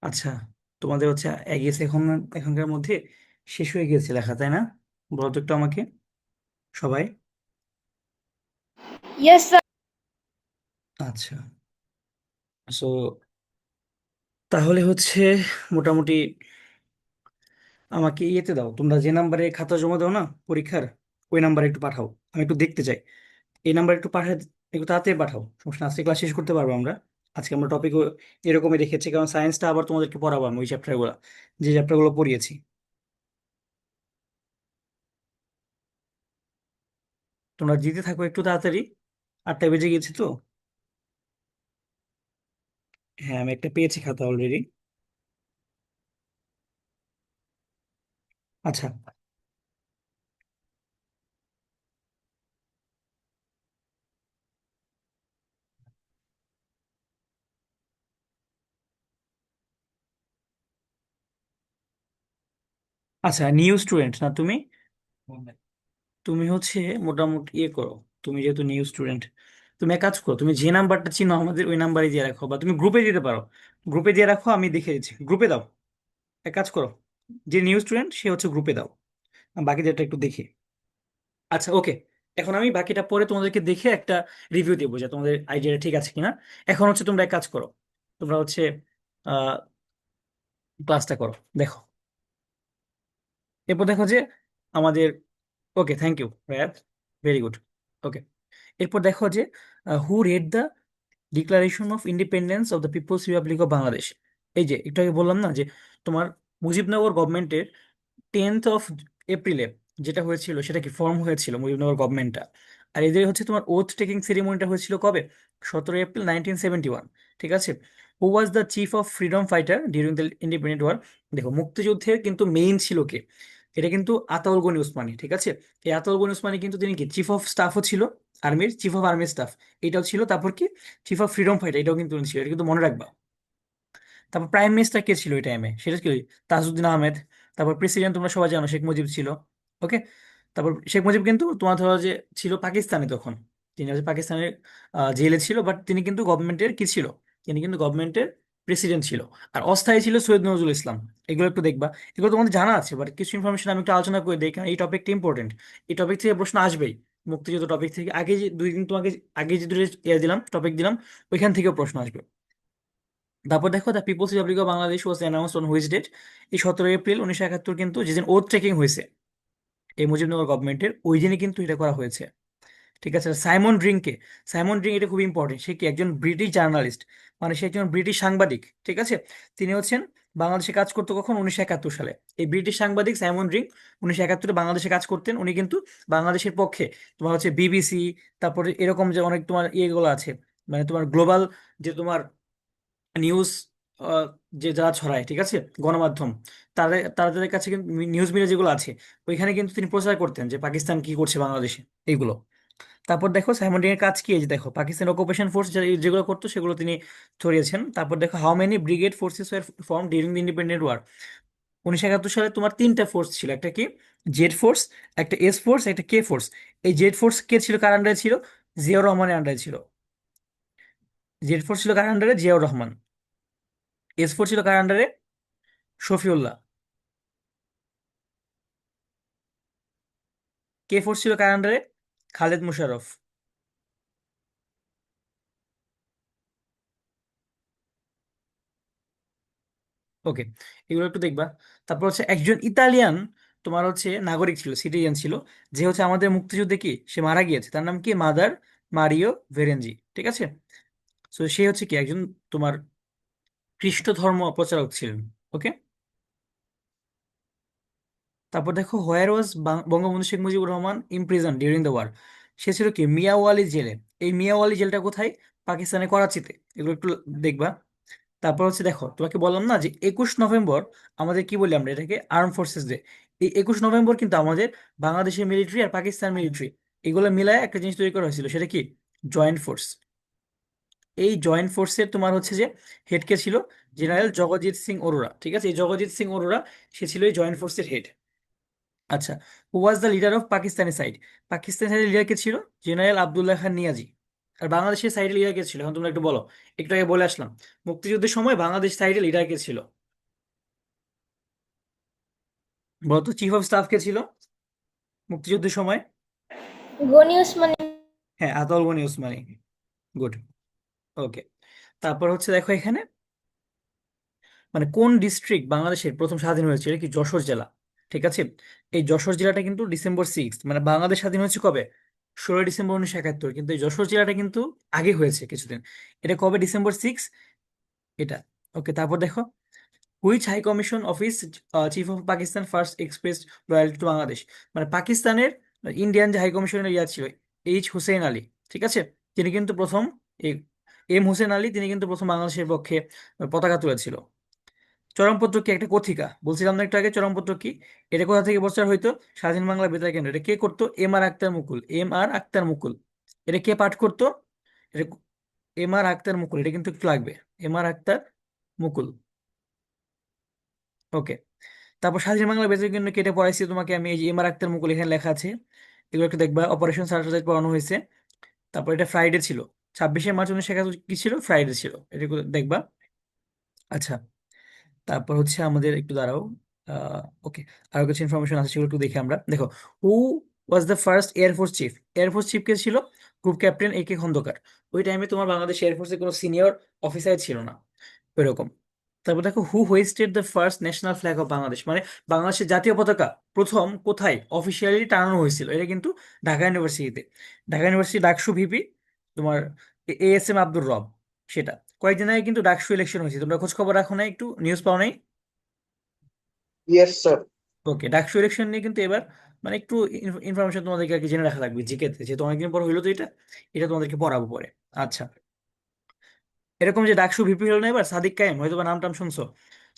আচ্ছা, তোমাদের হচ্ছে গেছে এখন, এখনকার মধ্যে শেষ হয়ে গেছে লেখা, তাই না? বলো তো একটু আমাকে সবাই। Yes, sir. আচ্ছা, সো তাহলে হচ্ছে মোটামুটি আমাকে ইয়েতে দাও, তোমরা যে নাম্বারে খাতা জমা দাও না পরীক্ষার, ওই নাম্বারে একটু পাঠাও, আমি একটু দেখতে চাই। এই নাম্বারে একটু পাঠায়, একটু তাড়াতাড়ি পাঠাও, সমস্যা না, আজকে ক্লাস শেষ করতে পারবো আমরা। আজকে আমরা টপিক এরকমই রেখেছি, কারণ সায়েন্সটা আবার তোমাদেরকে পড়াবো আমি ওই চ্যাপ্টারগুলো, যে চ্যাপ্টারগুলো পড়িয়েছি। তোমরা দিতে থাকো একটু তাড়াতাড়ি, 8টা বেজে গেছে তো। হ্যাঁ, আমি একটা পেয়েছি খাতা অলরেডি। আচ্ছা। আচ্ছা, নিউ স্টুডেন্ট না তুমি? তুমি হচ্ছে মোটামুটি ইয়ে করো, তুমি যেহেতু নিউ স্টুডেন্ট, তুমি এক কাজ করো, তুমি যে নাম্বারটা চিনো আমাদের ওই নাম্বারে দিয়ে রাখো, বা তুমি গ্রুপে দিতে পারো। গ্রুপে দিয়ে রাখো, আমি দেখে দিচ্ছি, গ্রুপে দাও। এক কাজ করো, যে নিউ স্টুডেন্ট সে হচ্ছে গ্রুপে দাও, আমি বাকিদেরটা একটু দেখি। আচ্ছা, ওকে। এখন আমি বাকিটা পরে তোমাদেরকে দেখে একটা রিভিউ দেবো যে তোমাদের আইডিয়াটা ঠিক আছে কিনা। এখন হচ্ছে তোমরা এক কাজ করো, তোমরা হচ্ছে আহ ক্লাসটা করো, দেখো। এরপর দেখো যে আমাদের, okay, thank you Rayat, very good. Okay, এরপর দেখো যে who read the declaration of independence of the people's Republic of Bangladesh. এই যে একটু আগে বললাম না যে তোমার মুজিবনগর গভর্নমেন্টের 10th অফ এপ্রিলে যেটা হয়েছিল সেটা কি ফর্ম হয়েছিল মুজিবনগর গভর্নমেন্টটা। আর এদের হচ্ছে তোমার ওথ টেকিং সেরিমনিটা হয়েছিল কবে? 17 এপ্রিল 1971। ঠিক আছে। Who was the chief of freedom fighter during the independent war? দেখো, মুক্তিযুদ্ধের কিন্তু মেইন ছিল কে? এটা কিন্তু আতাউল গনি উসমানী। ঠিক আছে। এই আতাউল গনি উসমানী কিন্তু তিনি কি চিফ অফ স্টাফও ছিল, আর্মির চিফ অফ আর্মি স্টাফ এটাও ছিল। তারপর কি চিফ অফ ফ্রিডম ফাইটার এটাও কিন্তু উনি ছিল, এটা কিন্তু মনে রাখবা। তারপর প্রাইম মিনিস্টার কে ছিল ওই টাইমে? সেটা কি? তাজউদ্দিন আহমেদ। তারপর প্রেসিডেন্ট তোমরা সবাই জানো শেখ মুজিব ছিল। ওকে। তারপর শেখ মুজিব কিন্তু তোমার ধরো যে ছিল পাকিস্তানে তখন, তিনি হচ্ছে পাকিস্তানের জেলে ছিল, বাট তিনি কিন্তু গভর্নমেন্টের কি ছিল? তিনি কিন্তু গভর্নমেন্টের প্রেসিডেন্ট ছিল। আর অস্থায়ী ছিল সৈয়দ নজরুল ইসলাম। এগুলো একটু দেখবা, এগুলো তোমাদের জানা আছে, বাট কিছু ইনফরমেশন আমি একটু আলোচনা করে দিই, কারণ এই টপিকটা ইম্পর্টেন্ট। এই টপিক থেকে প্রশ্ন আসবেই, মুক্তিযুদ্ধ টপিক থেকে। আগে যে 2 দিন তোমাকে আগে যে দুটো ইয়ে দিলাম, টপিক দিলাম, ওইখান থেকেও প্রশ্ন আসবে। তারপর দেখো, the people's Republic of Bangladesh was announced on which date? এই 17 এপ্রিল 1971, কিন্তু যেদিন ওথ টেকিং হয়েছে এই মুজিবনগর গভর্নমেন্টের, ওই দিনই কিন্তু এটা করা হয়েছে। ঠিক আছে। আর সাইমন ড্রিংকে, সাইমন ড্রিং এটা খুব ইম্পর্টেন্ট, সে কি একজন ব্রিটিশ জার্নালিস্ট, মানে সে একজন ব্রিটিশ সাংবাদিক। ঠিক আছে। তিনি হচ্ছেন বাংলাদেশে কাজ করতো কখন? 1971 সালে। এই ব্রিটিশ সাংবাদিক সাইমন ড্রিং 1971-এ বাংলাদেশে কাজ করতেন। উনি কিন্তু বাংলাদেশের পক্ষে তোমার হচ্ছে বিবিসি, তারপরে এরকম যে অনেক তোমার ইয়েগুলো আছে, মানে তোমার গ্লোবাল যে তোমার নিউজ যে যারা ছড়ায়, ঠিক আছে, গণমাধ্যম, তাদের কাছে কিন্তু নিউজ মিডিয়া যেগুলো আছে, ওইখানে কিন্তু তিনি প্রচার করতেন যে পাকিস্তান কি করছে বাংলাদেশে, এইগুলো। তারপর দেখো সাইমন এর কাজ কি, এই যে দেখো পাকিস্তান অকুপেশন ফোর্স যেগুলো করতো সেগুলো তিনি ছড়িয়েছেন। তারপর দেখো how many brigade forces were form during the independent war? 1971 সালে তোমার 3টা ফোর্স ছিল, একটা কি জেড ফোর্স, একটা এস ফোর্স, একটা কে ফোর্স। এই জেড ফোর্স কে ছিল, কার আন্ডারে ছিল? জিয়াউর রহমানের আন্ডারে ছিল। জেড ফোর্স ছিল কার আন্ডারে? জিয়াউর রহমান। এস ফোর্স ছিল কার আন্ডারে? শফিউল্লাহ। কে ফোর্স ছিল কার আন্ডারে? খালেদ মুশাররফ। ওকে, এগুলো একটু দেখবা। তারপর হচ্ছে একজন ইতালিয়ান তোমার হচ্ছে নাগরিক ছিল, সিটিজেন ছিল, যে হচ্ছে আমাদের মুক্তিযুদ্ধে কি সে মারা গিয়েছে, তার নাম কি মাদার মারিও ভেরেনজি। ঠিক আছে। তো সে হচ্ছে কি একজন তোমার খ্রিস্ট ধর্ম প্রচারক ছিলেন। ওকে। তারপর দেখো where was Bangabandhu Sheikh Mujibur Rahman imprison during the war? সে ছিল কি মিয়াওয়ালি জেলে। এই মিয়াওয়ালি জেলটা কোথায়? পাকিস্তানের করাচিতে। এগুলো একটু দেখবা। তারপর হচ্ছে দেখো, তোমাকে বললাম না যে 21 নভেম্বর আমাদের কি বলি আমরা এটাকে আর্ম ফোর্সেস ডে। এই 21 নভেম্বর কিন্তু আমাদের বাংলাদেশের মিলিটারি আর পাকিস্তান মিলিটারি এগুলো মিলায় একটা জিনিস তৈরি করা হয়েছিল, সেটা কি জয়েন্ট ফোর্স। এই জয়েন্ট ফোর্সের তোমার হচ্ছে যে হেড কে ছিল? জেনারেল জগজিৎ সিং অরোরা। ঠিক আছে। এই জগজিৎ সিং অরোরা সে ছিল এই জয়েন্ট ফোর্সের হেড। আচ্ছা, who was the leader of Pakistani side? Pakistan সাইডের লিডার কে ছিল? জেনারেল আবদুল্লাহ খান নিয়াজি। আর বাংলাদেশের সাইডের লিডার কে ছিল? এখন তোমরা একটু বলো, একটু আগে বলে আসলাম মুক্তিযুদ্ধের সময় বাংলাদেশ সাইডের লিডার কে ছিল? বলতো চিফ অফ স্টাফ কে ছিল মুক্তিযুদ্ধের সময়? গনি ওসমানী। হ্যাঁ, আতাউল গনি ওসমানী। গুড। ওকে। তারপর হচ্ছে দেখো এখানে, মানে কোন ডিস্ট্রিক্ট বাংলাদেশের প্রথম স্বাধীন হয়েছিল, এটা কি যশোর জেলা। ঠিক আছে। এই যশোর জেলাটা কিন্তু December 6, মানে বাংলাদেশ স্বাধীন হয়েছে কবে? 16 ডিসেম্বর 1971, কিন্তু এই যশোর জেলাটা কিন্তু আগে হয়েছে কিছুদিন। এটা কবে? December 6 এটা। ওকে, তারপর দেখো, which high commission office chief of Pakistan first express loyalty to Bangladesh, মানে পাকিস্তানের ইন্ডিয়ান যে হাই কমিশনের ইয়া ছিল, H. হুসেইন আলী। ঠিক আছে। তিনি কিন্তু প্রথম, এ- M. হুসেইন আলী, তিনি কিন্তু প্রথম বাংলাদেশের পক্ষে পতাকা তুলেছিল। চরমপত্র কি একটা কথিকা, বলছিলাম না একটু আগে, চরমপত্র কি? এটা কোথা থেকে প্রচার হইতো? স্বাধীন বাংলা বেতার কেন্দ্র। এটা কে করতো? M. আর আক্তার মুকুল। M. আর আক্তার মুকুল। এটা কে পাঠ করতো? এটা M. আর আক্তার মুকুল, এটা কিন্তু একটু লাগবে। M. আর আক্তার মুকুল। ওকে। তারপর স্বাধীন বাংলা বেতার কেন্দ্র কেটে পড়াইছি তোমাকে আমি, এই যে M. আর আক্তার মুকুল এখানে লেখা আছে, এগুলো একটু দেখবা। অপারেশন সার্চলাইট পড়ানো হয়েছে। তারপর এটা ফ্রাইডে ছিল, 26শে মার্চ 1971 কি ছিল? ফ্রাইডে ছিল, এটা একটু দেখবা। আচ্ছা। তারপর হচ্ছে আমাদের একটু দাঁড়াও। ওকে, আরো কিছু ইনফরমেশন আছে, সেগুলো একটু দেখি আমরা। দেখো, who was the first air force chief? Air force chief কে ছিল? Group captain A. K Khandakar. ওই টাইমে তোমার বাংলাদেশ এয়ারফোর্সের কোনো সিনিয়র অফিসার ছিল না ওইরকম। তারপর দেখো, who hoisted the first national flag of Bangladesh, মানে বাংলাদেশের জাতীয় পতাকা প্রথম কোথায় অফিসিয়ালি টানানো হয়েছিল? এটা কিন্তু ঢাকা ইউনিভার্সিটিতে। ঢাকা ইউনিভার্সিটি ডাকসু ভিপি তোমার A. S. M. আব্দুর রব, সেটা। কয়েকদিন আগে কিন্তু ডাকসু ইলেকশন হয়েছে, তোমরা খোঁজ খবর রাখো নাই? একটু নিউজ পাও নাই? Yes, sir. ওকে, ডাকসু ইলেকশন নিয়ে কিন্তু এবার মানে একটু ইনফরমেশন তোমাদেরকে আর কি জেনে রাখা লাগবে জিকেতে, যেহেতু অনেকদিন পর হইলো তো এটা, এটা তোমাদেরকে পড়াবো পরে। আচ্ছা। এরকম যে ডাকসু ভিপি হলো না এবার, সাদিক কায়েম, হয়তো বা নাম টাম শুনছো।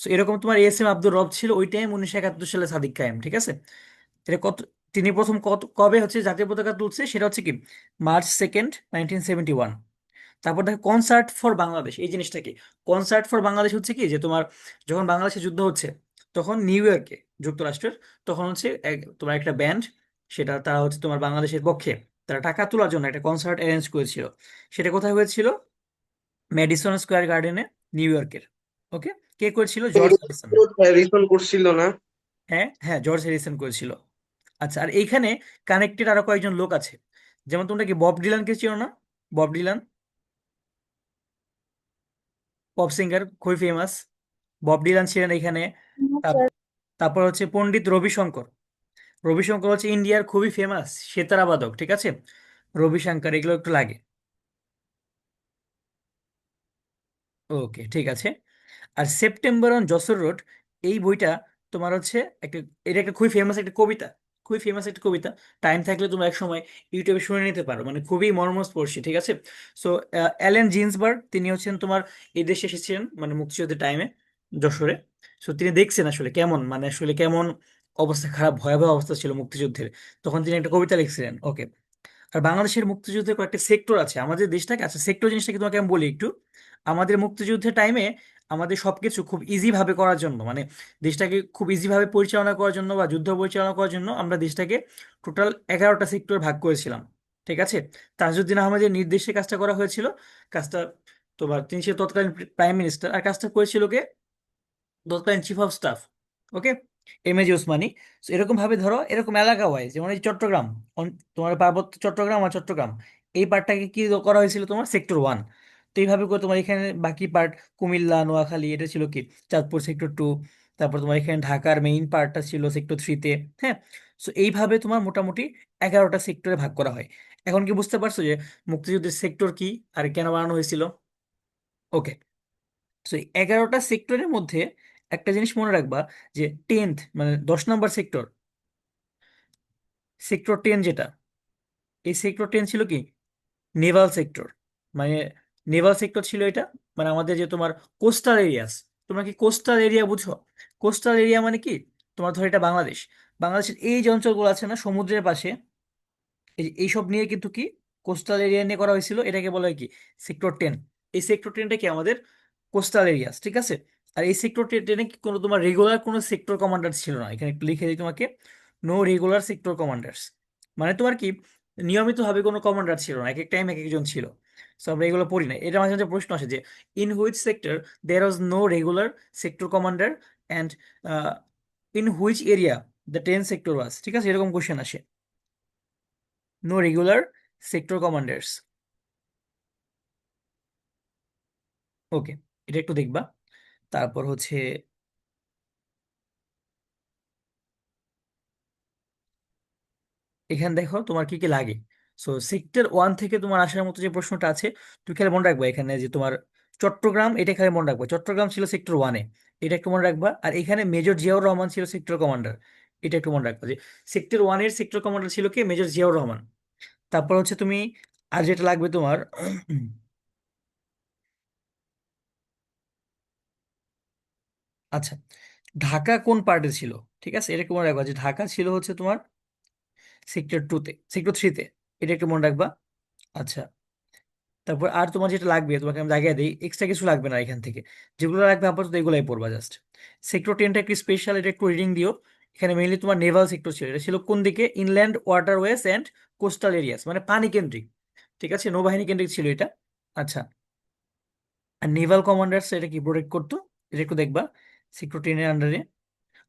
সো এরকম তোমার A. S. M. আব্দুর রব ছিল ওই টাইম 1971 সালে সাদিক কায়েম। ঠিক আছে। এটা কত, তিনি প্রথম কবে হচ্ছে জাতীয় পতাকা তুলছে, সেটা হচ্ছে কি March 2, 1971। তারপর দেখো, কনসার্ট ফর বাংলাদেশ এই জিনিসটা কি? কনসার্ট ফর বাংলাদেশ হচ্ছে কি, যে তোমার যখন বাংলাদেশে যুদ্ধ হচ্ছে, তখন নিউ ইয়র্কে, যুক্তরাষ্ট্রের, তখন হচ্ছে তোমার একটা ব্যান্ড, সেটা তারা হচ্ছে তোমার বাংলাদেশের পক্ষে, তারা টাকা তোলার জন্য একটা কনসার্ট অ্যারেঞ্জ করেছিল। সেটা কোথায় হয়েছিল? ম্যাডিসন স্কোয়ার গার্ডেনে, নিউ ইয়র্কের। ওকে। কে করেছিল? George Harrison. হ্যারিসন করছিল না? হ্যাঁ হ্যাঁ, জর্জ হ্যারিসন করেছিল। আচ্ছা, আর এইখানে কানেক্টেড আরো কয়েকজন লোক আছে, যেমন তোমরা কি বব ডিলানকে চিনো না? বব ডিলান, পপ সিঙ্গার, খুবই ফেমাস। বব ডিলান ছিলেন এখানে। তার- স্যার। তারপর হচ্ছে পণ্ডিত রবিশঙ্কর। রবিশঙ্কর হচ্ছে ইন্ডিয়ার খুবই ফেমাস সেতারাবাদক। ঠিক আছে। রবিশঙ্কর, এগুলো একটু লাগে। ওকে, ঠিক আছে। আর সেপ্টেম্বর অন যশোর রোড, এই বইটা তোমার হচ্ছে একটা, এটা একটা খুবই ফেমাস একটা কবিতা, খুবই ফেমাস একটা কবিতা। টাইম থাকলে তোমরা এক সময় ইউটিউবে শুনে নিতে পারো, মানে খুবই মর্মস্পর্শী। ঠিক আছে। সো অ্যালেন জিন্সবার্গ, তিনি হচ্ছেন তোমার এই দেশে এসেছিলেন মানে মুক্তিযুদ্ধের টাইমে যশোরে। সো তিনি দেখছেন আসলে কেমন, মানে আসলে কেমন অবস্থা, খারাপ ভয়াবহ অবস্থা ছিল মুক্তিযুদ্ধের, তখন তিনি একটা কবিতা লিখছিলেন। ওকে। আর বাংলাদেশের মুক্তিযুদ্ধের কয়েকটা সেক্টর আছে আমাদের দেশটাকে। আচ্ছা, সেক্টর জিনিসটাকে তোমাকে আমি বলি একটু। আমাদের মুক্তিযুদ্ধের টাইমে আমাদের সবকিছু খুব ইজি ভাবে করার জন্য, মানে দেশটাকে খুব ইজি ভাবে পরিচালনা করার জন্য বা যুদ্ধ পরিচালনা করার জন্য আমরা দেশটাকে টোটাল 11টা সেক্টর ভাগ করেছিলাম। ঠিক আছে। তাজউদ্দিন আহমেদের নির্দেশে কাজটা করা হয়েছিল। কাজটা তোমার, তিনি ছিল তৎকালীন প্রাইম মিনিস্টার, আর কাজটা করেছিল কে? তৎকালীন chief of staff. Okay. M. A. J. Osmani. So এরকম ভাবে ধরো, এরকম এলাকা ওয়াইজ, যেমন এই চট্টগ্রাম, তোমার পার্বত্য চট্টগ্রাম আর চট্টগ্রাম, এই পার্টটাকে কি করা হয়েছিল তোমার সেক্টর 1। তো এইভাবে করে তোমার এখানে বাকি পার্ট, কুমিল্লা, নোয়াখালী, এটা ছিল কি চাঁদপুর সেক্টর 2। তারপর তোমার এখানে ঢাকার মেইন পার্টটা ছিল সেক্টর 3-তে। হ্যাঁ। সো এইভাবে তোমার মোটামুটি 11টা সেক্টরে ভাগ করা হয়। এখন কি বুঝতে পারছো যে মুক্তিযুদ্ধের সেক্টর কি আর কেন বানানো হয়েছিল? ওকে। তো এই 11টা সেক্টরের মধ্যে একটা জিনিস মনে রাখবা, যে 10th মানে 10 নম্বর সেক্টর, সেক্টর 10 যেটা, এই সেক্টর 10 ছিল কি নেভাল সেক্টর। মানে নেভাল সেক্টর ছিল এটা, মানে আমাদের যে তোমার কোস্টাল এরিয়াস। তোমরা কি কোস্টাল এরিয়া বুঝো? কোস্টাল এরিয়া মানে কি? তোমার ধর এটা বাংলাদেশ, বাংলাদেশের এই যে অঞ্চলগুলো আছে না সমুদ্রের পাশে, এইসব নিয়ে কিন্তু কি কোস্টাল এরিয়া নিয়ে করা হয়েছিল, এটাকে বলা হয় কি সেক্টর 10। এই সেক্টর 10টা কি আমাদের কোস্টাল এরিয়াস। ঠিক আছে। আর এই সেক্টর 10-এ কি কোনো তোমার রেগুলার কোনো সেক্টর কমান্ডার ছিল না, এখানে একটু লিখে দিই তোমাকে, নো রেগুলার সেক্টর কমান্ডার্স। মানে তোমার কি নিয়মিত ভাবে কোনো কমান্ডার ছিল না, এক এক টাইম এক একজন ছিল। সো আমরা এগুলো পড়ি না। এটা মাঝে মাঝে প্রশ্ন আসে যে in which sector there was no regular sector commander, and in which area the 10 sector was, ঠিক আছে, এরকম কোশ্চেন আসে। No regular sector commanders. Okay, এটা একটু দেখবা। তারপর হচ্ছে এখানে দেখো তোমার কি কি লাগে। সো সেক্টর ওয়ান থেকে তোমার আসার মতো যে প্রশ্নটা আছে, তুমি খেয়াল মনে রাখবা এখানে যে তোমার চট্টগ্রাম, এটা খেয়াল মনে রাখবা, চট্টগ্রাম ছিল সেক্টর ওয়ানে, এটা একটু মনে রাখবা। আর এখানে মেজর জিয়াউর রহমান ছিল সেক্টর কমান্ডার, এটা একটু মনে রাখবা যে সেক্টর ওয়ানের সেক্টর কমান্ডার ছিল কি, মেজর জিয়াউর রহমান। তারপর হচ্ছে তুমি আর যেটা লাগবে তোমার আচ্ছা, ঢাকা কোন পার্টে ছিল, ঠিক আছে, এটা একটু মনে রাখবা যে ঢাকা ছিল হচ্ছে তোমার সেক্টর টুতে, সেক্টর থ্রিতে, এটা একটু মনে রাখবা। আচ্ছা, তারপর আর তোমার যেটা লাগবে তোমাকে আমি জায়গায় দিই, এক্সট্রা কিছু লাগবে না এখান থেকে, যেগুলো লাগবে আপাতত এগুলাই পড়বা জাস্ট। সেক্টর টেনটা একটু স্পেশাল, এটা একটু রিডিং দিও। এখানে মেইনলি তোমার নেভাল সেক্টর ছিল, এটা ছিল কোন দিকে, inland waterways and coastal areas, মানে পানি কেন্দ্রিক, ঠিক আছে, নৌবাহিনী কেন্দ্রিক ছিল এটা। আচ্ছা, আর নেভাল কমান্ডার্স এটা কি প্রোটেক্ট করতো, এটা একটু দেখবা সেক্টর টেনের আন্ডারে।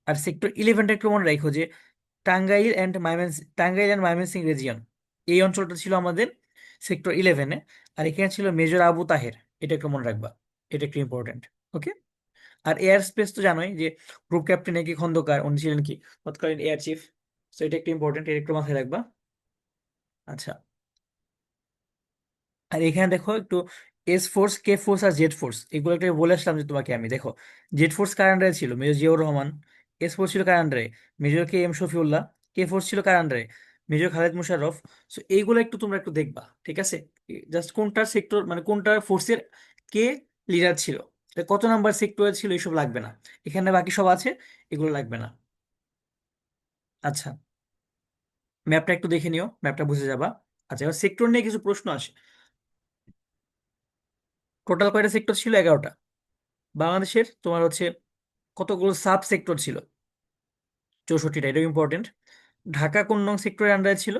আর সেক্টর ইলেভেনটা একটু মনে রাখো যে টাঙ্গাইল অ্যান্ড ময়মনসিংহ রিজিয়ন, এই অঞ্চলটা ছিল আমাদের সেক্টর ইলেভেনে। আর এখানে ছিল মেজর আবু তাহের, এটা একটু মনে রাখবা, এটা একটু ইম্পর্টেন্ট। ওকে। আর এয়ার স্পেস তো জানোই যে গ্রুপ ক্যাপ্টেন এ কে খন্দকার, উনি ছিলেন কি তৎকালীন এয়ার চিফ। তো এটা একটু ইম্পর্টেন্ট, এটা একটু মাথায় রাখবা। আচ্ছা, আর এখানে দেখো একটু এস ফোর্স, কে ফোর্স আর জেড ফোর্স, এগুলো একটু বলে আসলাম যে তোমাকে আমি, দেখো জেড ফোর্স কার আন্ডারে ছিল, major Ziaur Rahman. S force ছিল কার আন্ডারে, major K M Shafiullah. K force ছিল কার আন্ডারে, মেজর খালেদ মুশাররফ। সো এইগুলো একটু তোমরা একটু দেখবা, ঠিক আছে, জাস্ট কোনটার সেক্টর মানে কোনটার ফোর্সের কে লিডার ছিল, এটা কত নাম্বার সেক্টরে ছিল, এইসব লাগবে না। এখানে বাকি সব আছে, এগুলো লাগবে না। আচ্ছা, ম্যাপটা একটু দেখে নিও, ম্যাপটা বুঝে যাবা। আচ্ছা, এবার সেক্টর নিয়ে কিছু প্রশ্ন আসে। টোটাল কয়টা সেক্টর ছিল, 11টা। বাংলাদেশের তোমার হচ্ছে কতগুলো সাব সেক্টর ছিল, 64টা, এটাও ইম্পর্টেন্ট। ঢাকা কোন নং সেক্টরের আন্ডারে ছিল,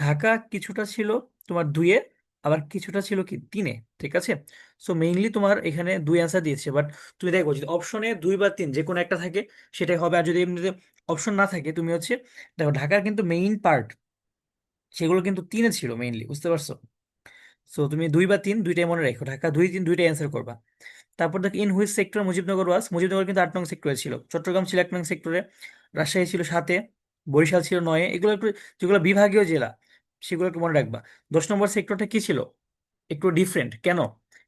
ঢাকা কিছুটা ছিল তোমার দুইয়ে, আবার কিছুটা ছিল কি তিনে, ঠিক আছে। সো মেইনলি তোমার এখানে দুই অ্যান্সার দিয়েছে, বাট তুমি দেখো যদি অপশনে দুই বা তিন যে কোনো একটা থাকে সেটাই হবে। আর যদি এমনিতে অপশন না থাকে, তুমি হচ্ছে দেখো ঢাকার কিন্তু মেইন পার্ট সেগুলো কিন্তু তিনে ছিল মেইনলি, বুঝতে পারছো। সো তুমি দুই বা তিন দুইটাই মনে রাখো, ঢাকা দুই তিন দুইটাই অ্যান্সার করবা। তারপর দেখ ইন হুইচ সেক্টর মুজিবনগর ওয়াজ, মুজিবনগর কিন্তু 8 নং সেক্টরে ছিল, চট্টগ্রাম ছিল 1 নং সেক্টরে, রাজশাহী ছিল 7-এ, বরিশাল ছিল 9-এ, এগুলো একটু যেগুলো বিভাগীয় জেলা সেগুলো একটু মনে রাখবা। 10 নম্বর সেক্টরটা কি ছিল, একটু ডিফারেন্ট কেন,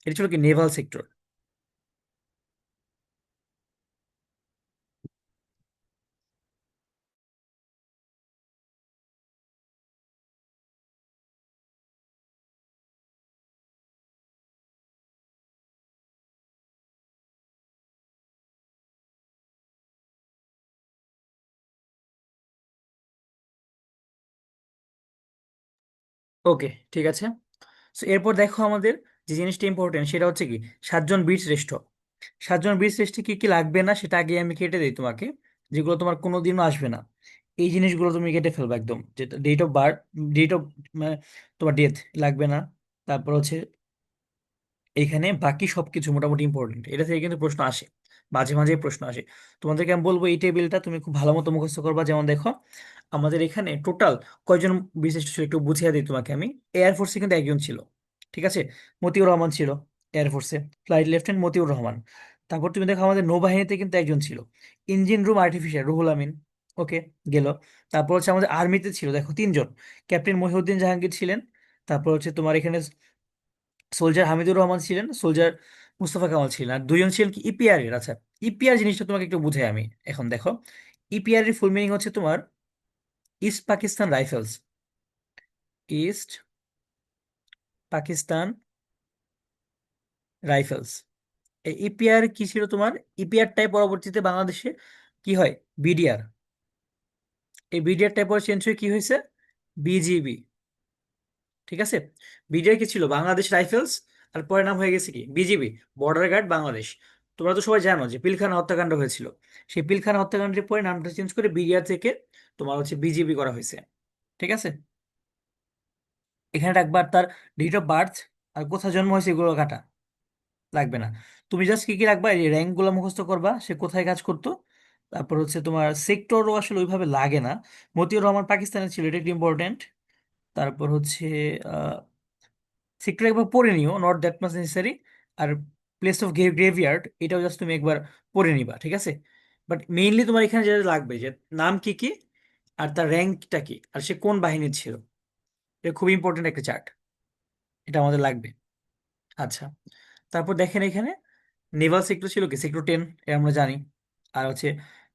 এটা ছিল কি নেভাল সেক্টর। ওকে, ঠিক আছে। সো এরপর দেখো আমাদের যে জিনিসটা ইম্পর্টেন্ট সেটা হচ্ছে কি 7 জন বীর শ্রেষ্ঠ। 7 জন বীর শ্রেষ্ঠী কি কি লাগবে না সেটা আগে আমি কেটে দিই তোমাকে, যেগুলো তোমার কোনোদিনও আসবে না, এই জিনিসগুলো তুমি কেটে ফেলবে একদম, যেটা date of birth, date of তোমার ডেথ লাগবে না। তারপর হচ্ছে এখানে বাকি সবকিছু মোটামুটি ইম্পর্টেন্ট, এটা থেকে কিন্তু প্রশ্ন আসে, মাঝে মাঝে প্রশ্ন আসে। তোমাদেরকে আমি বলবো এই টেবিলটা তুমি খুব ভালো মতো মুখস্থ করবা। যেমন দেখো আমাদের এখানে টোটাল কয়জন বিশিষ্ট ছিল একটু বুঝিয়ে দিই তোমাকে আমি। এয়ারফোর্সে কিন্তু একজন ছিল, ঠিক আছে, মতিউর রহমান ছিল এয়ারফোর্সে, ফ্লাইট লেফটেন্যান্ট মতিউর রহমান। তারপর তুমি দেখো আমাদের নৌবাহিনীতে কিন্তু একজন ছিল, engine room artificial Ruhul Amin. ওকে, গেল। তারপর হচ্ছে আমাদের আর্মিতে ছিল দেখো 3 জন, ক্যাপ্টেন মহিউদ্দিন জাহাঙ্গীর ছিলেন। তারপর হচ্ছে তোমার এখানে সোলজার হামিদুর রহমান ছিলেন, সোলজার মুস্তফা কামাল ছিলেন, আর দুইজন ছিলেন কি ইপিআর এর। আচ্ছা, ইপিআর জিনিসটা তোমাকে একটু বুঝাই আমি। এখন দেখো ইপিআর এর ফুল মিনিং হচ্ছে তোমার east Pakistan rifles, east Pakistan rifles. এই ইপিআর কি ছিল তোমার, ইপিআরটাই পরবর্তীতে বাংলাদেশে কি হয়, বিডিআর। এই বিডিআরটাই পরে চেঞ্জ হয়ে কি হয়েছে, বিজিবি, ঠিক আছে। বিডিআর কি ছিল, বাংলাদেশ রাইফেলস, আর পরে নাম হয়ে গেছে কি বিজিবি, বর্ডার গার্ড বাংলাদেশ। তোমরা তো সবাই জানো যে পিলখানা হত্যাকাণ্ড হয়েছিল, সেই পিলখানা হত্যাকাণ্ডের পরে নামটা চেঞ্জ করে বিডিআর থেকে তোমার হচ্ছে বিজিবি করা হয়েছে, ঠিক আছে। এখানে একবার তার ডেট অফ বার্থ আর কোথায় জন্ম হয়েছে এগুলো কাটা লাগবে না। তুমি জাস্ট কি কি রাখবা, এই র্যাঙ্ক গুলো মুখস্থ করবা, সে কোথায় কাজ করতো, তারপর হচ্ছে তোমার সেক্টরও আসলে ওইভাবে লাগে না। মতিউর রহমান পাকিস্তানের ছিল, এটা একটু ইম্পর্টেন্ট। তারপর হচ্ছে সেক্টর একবার পড়ে নিও, নট দ্যাট মাচ নেসেসারি। আর প্লেস অফ গ্রেভিয়ার্ড এটাও জাস্ট তুমি একবার পড়ে নিবা, ঠিক আছে। বাট মেইনলি তোমার এখানে যেটা লাগবে যে নাম কি কি, আর তার র্যাঙ্কটা কি, আর সে কোন বাহিনীর ছিল। এটা খুব ইম্পর্টেন্ট একটা চার্ট, এটা আমাদের লাগবে। আচ্ছা, তারপর দেখেন এখানে নেভাল সেক্টর ছিল কি, সেক্টর 10, এটা আমরা জানি। আর হচ্ছে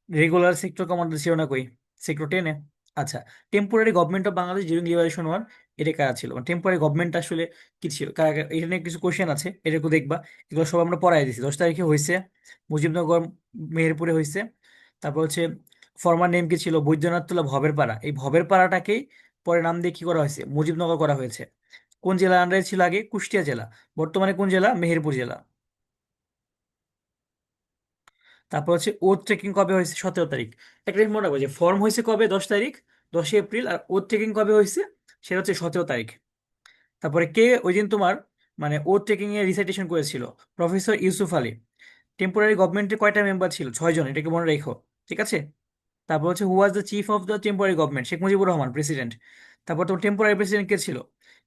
রেগুলার সেক্টর কমান্ডার ছিল না কই, সেক্টর 10-এ। আচ্ছা, temporary government of Bangladesh during liberation war, এটা কারা ছিল, টেম্পোরারি গভর্নমেন্ট আসলে কি ছিল, এটা নিয়ে কিছু কোশ্চেন আছে, এটাকে দেখবা। এগুলো সব আমরা পড়াই দিছি, 10 তারিখে হয়েছে। মুজিবনগর, মেহেরপুরে হয়েছে। তারপর হচ্ছে ফরমার নেম কি ছিল, বৈদ্যনাথতলা ভবের পাড়া, এই ভবের পাড়াটাকেই পরে নাম দিয়ে কি করা হয়েছে, মুজিবনগর করা হয়েছে। কোন জেলার আন্ডারে ছিল আগে, কুষ্টিয়া জেলা। বর্তমানে কোন জেলা, মেহেরপুর জেলা। তারপর হচ্ছে ওথ ট্রেকিং কবে হয়েছে, 17 তারিখ। একটা জিনিস মনে রাখবো যে ফর্ম হয়েছে কবে, 10 তারিখ, 10 এপ্রিল। আর ওথ ট্রেকিং কবে হয়েছে, সেটা হচ্ছে 17 তারিখ। তারপরে কে ওই দিন তোমার মানে ওথ ট্রেকিং এর রিসাইটেশন করেছিল, প্রফেসর ইউসুফ আলী। টেম্পোরারি গভর্নমেন্টের কয়টা মেম্বার ছিল, 6 জন, এটাকে মনে রেখো, ঠিক আছে। তারপর হচ্ছে who was the chief of the temporary government, Sheikh Mujibur Rahman, president. তারপর তোমার টেম্পোরারি প্রেসিডেন্ট কে ছিল,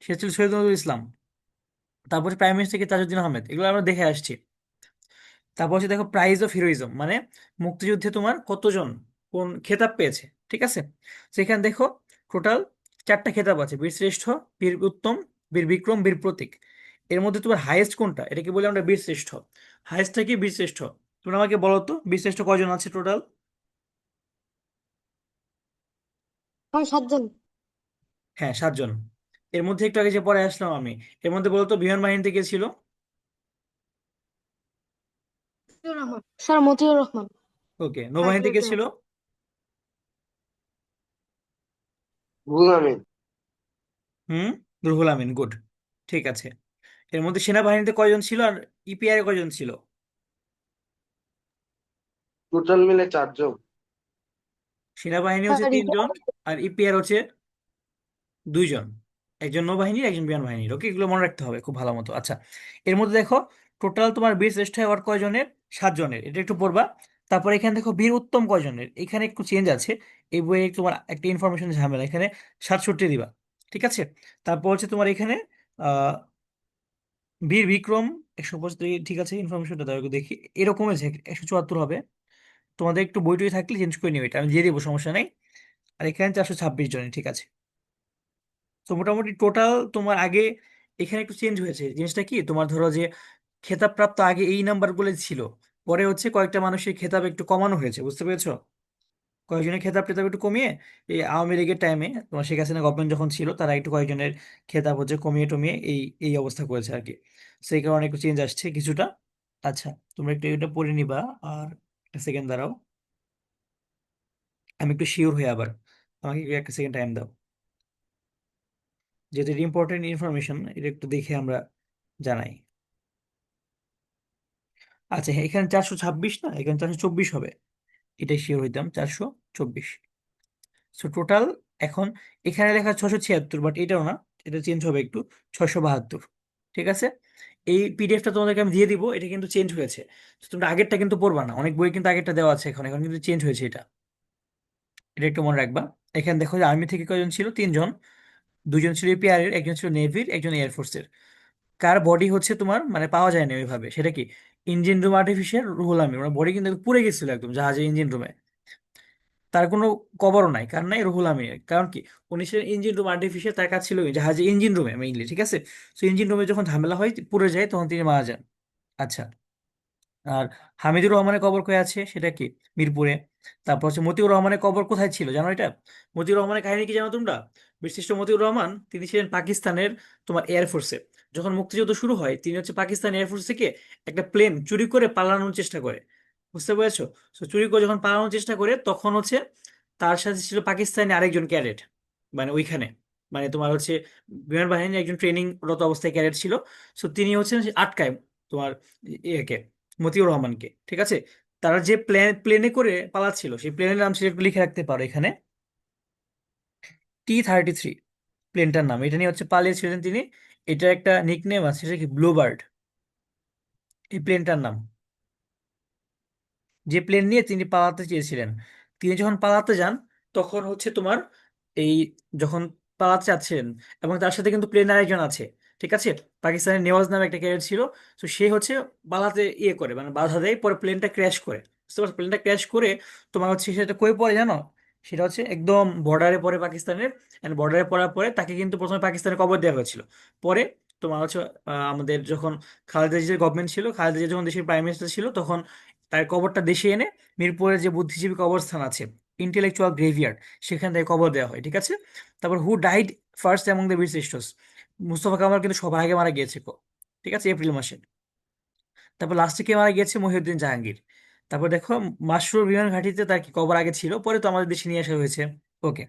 সে ছিল সৈয়দ নজরুল ইসলাম। তারপর প্রাইম মিনিস্টার কে, তাজউদ্দিন আহমেদ। এগুলো আমরা দেখে আসছি। তারপর হচ্ছে দেখো প্রাইজ অফ হিরোইজম, মানে মুক্তিযুদ্ধে তোমার কতজন কোন খেতাব পেয়েছে, ঠিক আছে। সেখানে দেখো টোটাল 4টা খেতাব আছে, বীর শ্রেষ্ঠ, বীর উত্তম, বীর বিক্রম, বীর প্রতীক। এর মধ্যে তোমার হাইয়েস্ট কোনটা, এটাকে বলি আমরা বীর শ্রেষ্ঠ। হাইয়েস্টটা কি, বীর শ্রেষ্ঠ। তুমি আমাকে বলো তো বীর শ্রেষ্ঠ কয়জন আছে টোটাল। হয় 7 জন। হ্যাঁ, 7 জন। এর মধ্যে একটু আগে যে পরে আসলাম আমি, এর মধ্যে বলতো বিমান বাহিনীতে কে ছিল। মতিউর রহমান স্যার, মতিউর রহমান। ওকে, ফাইট নৌবাহিনীতে কে ছিল। লেফটেন্যান্ট। রুহুল আমিন। হুম, রুহুল আমিন, গুড, ঠিক আছে। এর মধ্যে সেনাবাহিনীতে কয়জন ছিল, আর ইপিআর কয়জন ছিল। টোটাল মিলে 4 জন। সেনাবাহিনী হচ্ছে স্যার 3 জন, আর ইপিআর হচ্ছে 2 জন। একজন নৌবাহিনীর, একজন বিমান বাহিনীর। ওকে, এগুলো মনে রাখতে হবে খুব ভালো মতো। আচ্ছা, এর মধ্যে দেখো টোটাল তোমার বীর শ্রেষ্ঠ অ্যাওয়ার্ড কয়জনের, 7 জনের, এটা একটু পড়বা। তারপর এখানে দেখো বীর উত্তম কয়জনের, এখানে একটু চেঞ্জ আছে। এই বইয়ে তোমার একটা ইনফরমেশন ঝামেলা, এখানে 67 দিবা, ঠিক আছে। তারপর হচ্ছে তোমার এখানে আহ বীর বিক্রম 125, ঠিক আছে, ইনফরমেশনটা দাও একটু দেখি। এরকম আছে 174 হবে। তোমাদের একটু বই টই থাকলে চেঞ্জ করে নিও, এটা আমি দিয়ে দেবো, সমস্যা নেই। আর এখানে 426 জনের, ঠিক আছে। তো মোটামুটি টোটাল তোমার আগে এখানে একটু চেঞ্জ হয়েছে। জিনিসটা কি, তোমার ধরো যে খেতাব প্রাপ্ত আগে এই নাম্বারগুলো ছিল, পরে হচ্ছে কয়েকটা মানুষের খেতাব একটু কমানো হয়েছে, বুঝতে পেরেছো। কয়েকজনের খেতাব টেতাব একটু কমিয়ে, এই আওয়ামী লীগের টাইমে তোমার শেখ হাসিনা গভর্নমেন্ট যখন ছিল, তারা একটু কয়েকজনের খেতাব হচ্ছে কমিয়ে টমিয়ে এই এই অবস্থা করেছে আর কি। সেই কারণে একটু চেঞ্জ আসছে কিছুটা। আচ্ছা, তোমরা একটু এটা পড়ে নিবা। আর একটা সেকেন্ড দাঁড়াও, আমি একটু শিওর হই আবার, আমাকে একটা সেকেন্ড টাইম দাও। যেহেতু এটা ইম্পর্টেন্ট ইনফরমেশন, এটা একটু দেখে আমরা জানাই। আচ্ছা হ্যাঁ, এখানে 426 না, এখানে 424 হবে, এটাই শিওর হইতাম, 424। সো টোটাল এখন এখানে লেখা 676, বাট এটাও না, এটা চেঞ্জ হবে একটু, 672, ঠিক আছে। এই পিডিএফটা তোমাদেরকে আমি দিয়ে দিব, এটা কিন্তু চেঞ্জ হয়েছে। তো তোমরা আগেরটা কিন্তু পড়বা না, অনেক বই কিন্তু আগেরটা দেওয়া আছে, এখন এখন কিন্তু চেঞ্জ হয়েছে এটা, এটা একটু মনে রাখবা। এখানে দেখো যে আর্মি থেকে কয়জন ছিল, 3 জন। 2 জন ছিল এপিআর এর, একজন ছিল নেভির, একজন এয়ারফোর্সের। কার বডি হচ্ছে তোমার মানে পাওয়া যায় না ওইভাবে, সেটা কি, ইঞ্জিন রুম আর্টিফিশিয়াল, রুহুল আমির, ওনার বডি কিন্তু পুড়ে গেছিল একদম জাহাজের ইঞ্জিন রুমে। তার কোনো কবরও নাই, কারণ নাই, রুহুল আমিনের, কারণ কি, উনি ছিলেন ইঞ্জিন রুম আর্টিফিশিয়াল, তার কাজ ছিল জাহাজের ইঞ্জিন রুমে মেইনলি, ঠিক আছে। তো ইঞ্জিন রুমে যখন ঝামেলা হয়, পুড়ে যায়, তখন তিনি মারা যান। আচ্ছা, আর হামিদুর রহমানের কবর কোথায় আছে, সেটা কি, মিরপুরে। তারপর হচ্ছে মতিউর রহমানের কবর কোথায় ছিল জানো এটা, মতিউর রহমানের কাহিনী কি জানো তোমরা। বিশিষ্ট মতিউর রহমান, তিনি ছিলেন পাকিস্তানের তোমার এয়ারফোর্সে। যখন মুক্তিযুদ্ধ শুরু হয়, তিনি হচ্ছে পাকিস্তান এয়ারফোর্স থেকে একটা প্লেন চুরি করে পালানোর চেষ্টা করে, বুঝতে পেরেছো। তো চুরি করে যখন পালানোর চেষ্টা করে, তখন হচ্ছে তার সাথে ছিল পাকিস্তানি আরেকজন ক্যাডেট, মানে ওইখানে, মানে তোমার হচ্ছে বিমান বাহিনীর একজন ট্রেনিংরত অবস্থায় ক্যাডেট ছিল। সো তিনি হচ্ছেন আটকায় তোমার ইয়েকে, মতিউর রহমানকে, ঠিক আছে। তারা যে প্লেনে করে পালাচ্ছিল, সেই প্লেনের নাম সেটা একটু লিখে রাখতে পারো এখানে, T-33 প্লেনটার নাম। এটা নিয়ে হচ্ছে পালিয়েছিলেন তিনি। এটা একটা নিকনেম আছে, সেটা কি, ব্লু বার্ড, এই প্লেনটার নাম। যে প্লেন নিয়ে তিনি পালাতে চেয়েছিলেন, তিনি যখন পালাতে যান তখন হচ্ছে তোমার এই যখন পালাতে চাচ্ছিলেন, এবং তার সাথে কিন্তু প্লেন আরেকজন আছে, ঠিক আছে, পাকিস্তানের নেওয়াজ নামে একটা ক্যাডেট ছিল। তো সে হচ্ছে পালাতে ইয়ে করে, মানে বাধা দেয়, পরে প্লেনটা ক্র্যাশ করে। বুঝতে পারছো, প্লেনটা ক্র্যাশ করে তোমার হচ্ছে সেটা কই পড়ে জানো? সেটা হচ্ছে একদম বর্ডারে পড়ে পাকিস্তানের। এন্ড বর্ডারে পড়ার পরে তাকে কিন্তু প্রথমে পাকিস্তানে কবর দেওয়া হয়েছিল। পরে তোমার হচ্ছে আমাদের যখন খালেদা জিয়ার গভর্নমেন্ট ছিল, খালেদা জিয়া যখন দেশের প্রাইম মিনিস্টার ছিল, তখন তার কবরটা দেশে এনে মিরপুরের যে বুদ্ধিজীবী কবরস্থান আছে, ইন্টেলেকচুয়াল গ্রেভিয়ার্ড, সেখান থেকে কবর দেওয়া হয়, ঠিক আছে। তারপর হু ডাইড ফার্স্ট অ্যামং দ্য বীর শ্রেষ্ঠস, মুস্তফা কামাল কিন্তু সবার আগে মারা গিয়েছে ঠিক আছে, এপ্রিল মাসে। তারপর লাস্টে কে মারা গিয়েছে? মহিউদ্দিন জাহাঙ্গীর। তারপর দেখো মাসরুর বিমান ঘাঁটিতে তার কি কবর আগে ছিল, পরে তো আমাদের দেশে নিয়ে আসা হয়েছে। ওকে।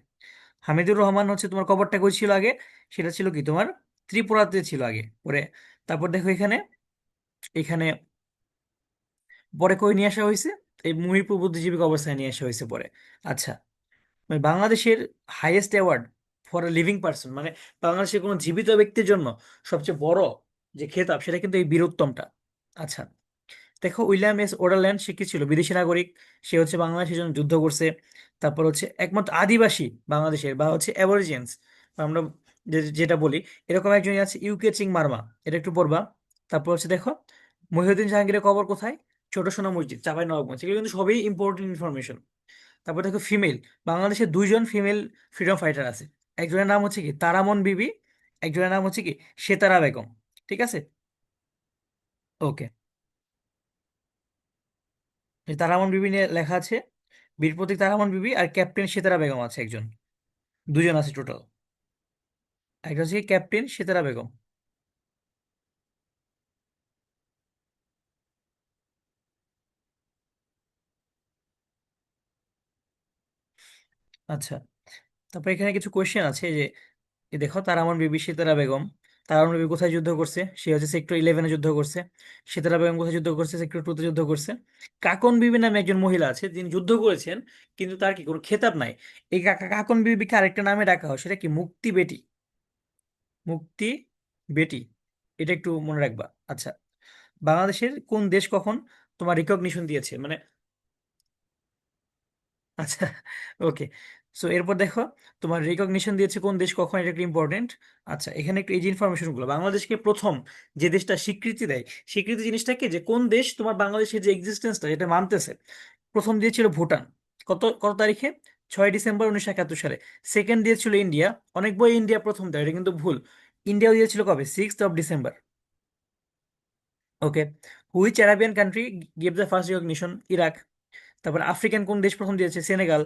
হামিদুর রহমান হচ্ছে তোমার কবরটা কই ছিল আগে? সেটা ছিল কি তোমার ত্রিপুরাতে ছিল আগে, পরে তারপর দেখো এখানে এখানে পরে কই নিয়ে আসা হয়েছে? এই মুহিপুর বুদ্ধিজীবী কবরস্থানে নিয়ে আসা হয়েছে পরে। আচ্ছা, মানে বাংলাদেশের highest award for a living person, মানে বাংলাদেশের কোনো জীবিত ব্যক্তির জন্য সবচেয়ে বড় যে খেতাব, সেটা কিন্তু এই বীরোত্তমটা। আচ্ছা, দেখো উইলিয়াম এস ওডারল্যান্ড সে কি ছিল? বিদেশি নাগরিক। সে হচ্ছে বাংলাদেশের জন্য যুদ্ধ করছে। তারপর হচ্ছে একমাত্র আদিবাসী বাংলাদেশের, বা হচ্ছে অ্যাবরিজিনস আমরা যেটা বলি, এরকম একজনই আছে, ইউকে চিং মারমা, এটা একটু পড়বা। তারপর হচ্ছে দেখো মহিউদ্দিন জাহাঙ্গীরের কবর কোথায়? ছোট সোনা মসজিদ, চাঁপাইনবাবগঞ্জ। এগুলো কিন্তু সবই ইম্পর্টেন্ট ইনফরমেশন। তারপর দেখো ফিমেল, বাংলাদেশে দুইজন ফিমেল ফ্রিডম ফাইটার আছে। একজনের নাম হচ্ছে কি তারামন বিবি, একজনের নাম হচ্ছে কি সেতারা বেগম, ঠিক আছে। ওকে, এই তারামন বিবি নিয়ে লেখা আছে, বীর প্রতীক তারামন বিবি আর ক্যাপ্টেন সেতারা বেগম আছে একজন, দুজন আছে টোটাল। একটা হচ্ছে ক্যাপ্টেন সেতারা বেগম। আচ্ছা, তারপর এখানে কিছু কোয়েশ্চেন আছে যে দেখো তারামন বিবি সেতারা বেগম, তারামন বিবি কোথায় যুদ্ধ করছে? সে হচ্ছে সেক্টর 11-এ যুদ্ধ করছে। সেতারা বেগম কোথায় যুদ্ধ করছে? সেক্টর 2-তে যুদ্ধ করছে। কাকন বিবি নামে একজন মহিলা আছে, যিনি যুদ্ধ করেছেন, কিন্তু তার কি কোনো খেতাব নাই। এই কাকন বিবিকে আরেকটা নামে ডাকা হয়, সেটা কি মুক্তি বেটি। মুক্তি বেটি, এটা একটু মনে রাখবা। আচ্ছা, বাংলাদেশের কোন দেশ কখন তোমার রিকগনিশন দিয়েছে, মানে আচ্ছা, ওকে। সো এরপর দেখো তোমার রিকগনিশন দিয়েছে কোন দেশ কখন, এটা একটু ইম্পর্টেন্ট। আচ্ছা, এখানে একটু এই যে ইনফরমেশন গুলো, বাংলাদেশকে প্রথম যে দেশটা স্বীকৃতি দেয়, স্বীকৃতি জিনিসটা কি, যে কোন দেশ তোমার বাংলাদেশের যে এক্সিস্টেন্সটা এটা মানতেছে, প্রথম দিয়েছিল ভুটান। কত কত তারিখে? 6 ডিসেম্বর 1971 সালে। সেকেন্ড দিয়েছিল ইন্ডিয়া। অনেক বই ইন্ডিয়া প্রথম দেয়, এটা কিন্তু ভুল। ইন্ডিয়াও দিয়েছিল কবে? 6 December. Okay. Which Arabian country give the first recognition? Iraq. তারপর আফ্রিকান কোন দেশ প্রথম দিয়েছে? সেনেগাল।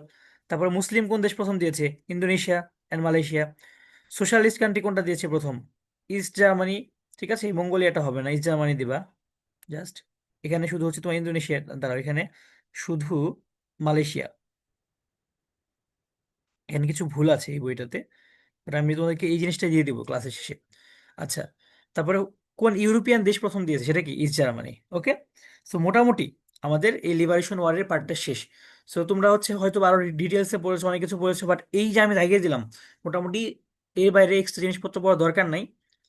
তারপর মুসলিম কোন দেশ প্রথম দিয়েছে? Indonesia and Malaysia. Socialist country কোনটা দিয়েছে প্রথম? East Germany. ঠিক আছে, এই মঙ্গোলিয়াটা হবে না, ইস্ট জার্মানি দিবা জাস্ট। এখানে শুধু হচ্ছে তোমার ইন্দোনেশিয়া, দাঁড়াও, এখানে শুধু মালয়েশিয়া। এখানে কিছু ভুল আছে এই বইটাতে, বাট আমি তোমাদেরকে এই জিনিসটা দিয়ে দিব ক্লাসের শেষে। আচ্ছা, তারপরে কোন ইউরোপিয়ান দেশ প্রথম দিয়েছে? সেটা কি ইস্ট জার্মানি। ওকে। সো মোটামুটি আমাদের এই লিবারেশন ওয়ারের পার্টটা শেষ। সো তোমরা হচ্ছে হয়তো আরো ডিটেলসে পড়েছো, অনেক কিছু পড়েছো, বাট এই যে আমি দাগিয়ে দিলাম, মোটামুটি এর বাইরে এক্সট্রা জিনিসপত্র পড়ার দরকার নাই।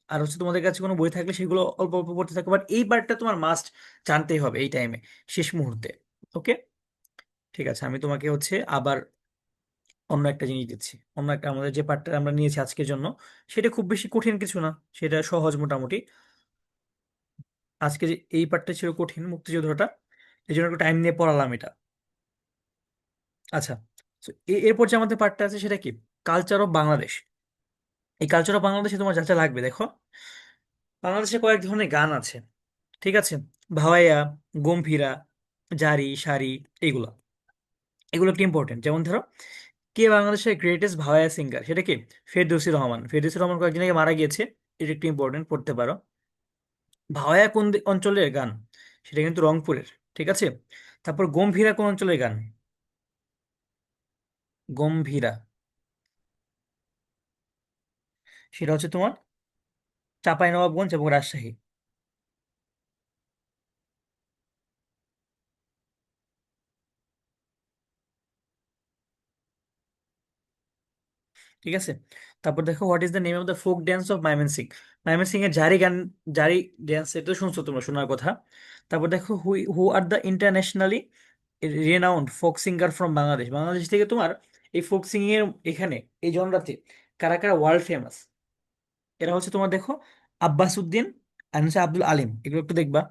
আর হচ্ছে তোমাদের কাছে কোনো বই থাকলে সেগুলো অল্প অল্প পড়তে থাকো, বাট এই পার্টটা তোমার মাস্ট জানতেই হবে এই টাইমে, শেষ মুহূর্তে। ওকে, ঠিক আছে, আমি তোমাকে হচ্ছে আবার অন্য একটা জিনিস দিচ্ছি। অন্য একটা, আমাদের যে পার্টটা আমরা নিয়েছি আজকের জন্য, সেটা খুব বেশি কঠিন কিছু না, সেটা সহজ মোটামুটি। আজকে যে এই পার্টটা ছিল কঠিন, মুক্তিযুদ্ধটা, এই জন্য একটু টাইম নিয়ে পড়ালাম এটা। আচ্ছা, তো এরপর যে আমাদের পার্টটা আছে সেটা কি? Culture of Bangladesh. এই কালচার অফ বাংলাদেশে তোমার যা যা লাগবে দেখো, বাংলাদেশে কয়েক ধরনের গান আছে, ঠিক আছে, ভাওয়াইয়া, গম্ভীরা, জারি, সারি, এইগুলা, এগুলো একটু ইম্পর্টেন্ট। যেমন ধরো, কে বাংলাদেশের গ্রেটেস্ট ভাওয়াইয়া সিঙ্গার? সেটা কি? ফেরদৌসী রহমান। ফেরদৌসী রহমান কয়েকদিন আগে মারা গিয়েছে, এটা একটু ইম্পর্টেন্ট, পড়তে পারো। ভাওয়াইয়া কোন অঞ্চলের গান? সেটা কিন্তু রংপুরের, ঠিক আছে। তারপর গম্ভীরা কোন অঞ্চলের গান? গম্ভীরা, সেটা হচ্ছে তোমার চাঁপাইনবাবগঞ্জ এবং রাজশাহী, ঠিক আছে। তারপর দেখো what is the name of the folk dance of Mymensingh? Mymensingh এর জারি গান, জারি ড্যান্স, এটা তো শুনছো তোমরা, শোনার কথা। তারপর দেখো who who are the internationally renowned folk singer from Bangladesh, Bangladesh থেকে তোমার এই ফোক সিঙ্গিং এর এখানে এই জনরাতে কারা কারা ওয়ার্ল্ড ফেমাস, এরা হচ্ছে তোমার দেখো আব্বাস উদ্দিন আর হচ্ছে আব্দুল আলিম, এগুলো একটু দেখবা।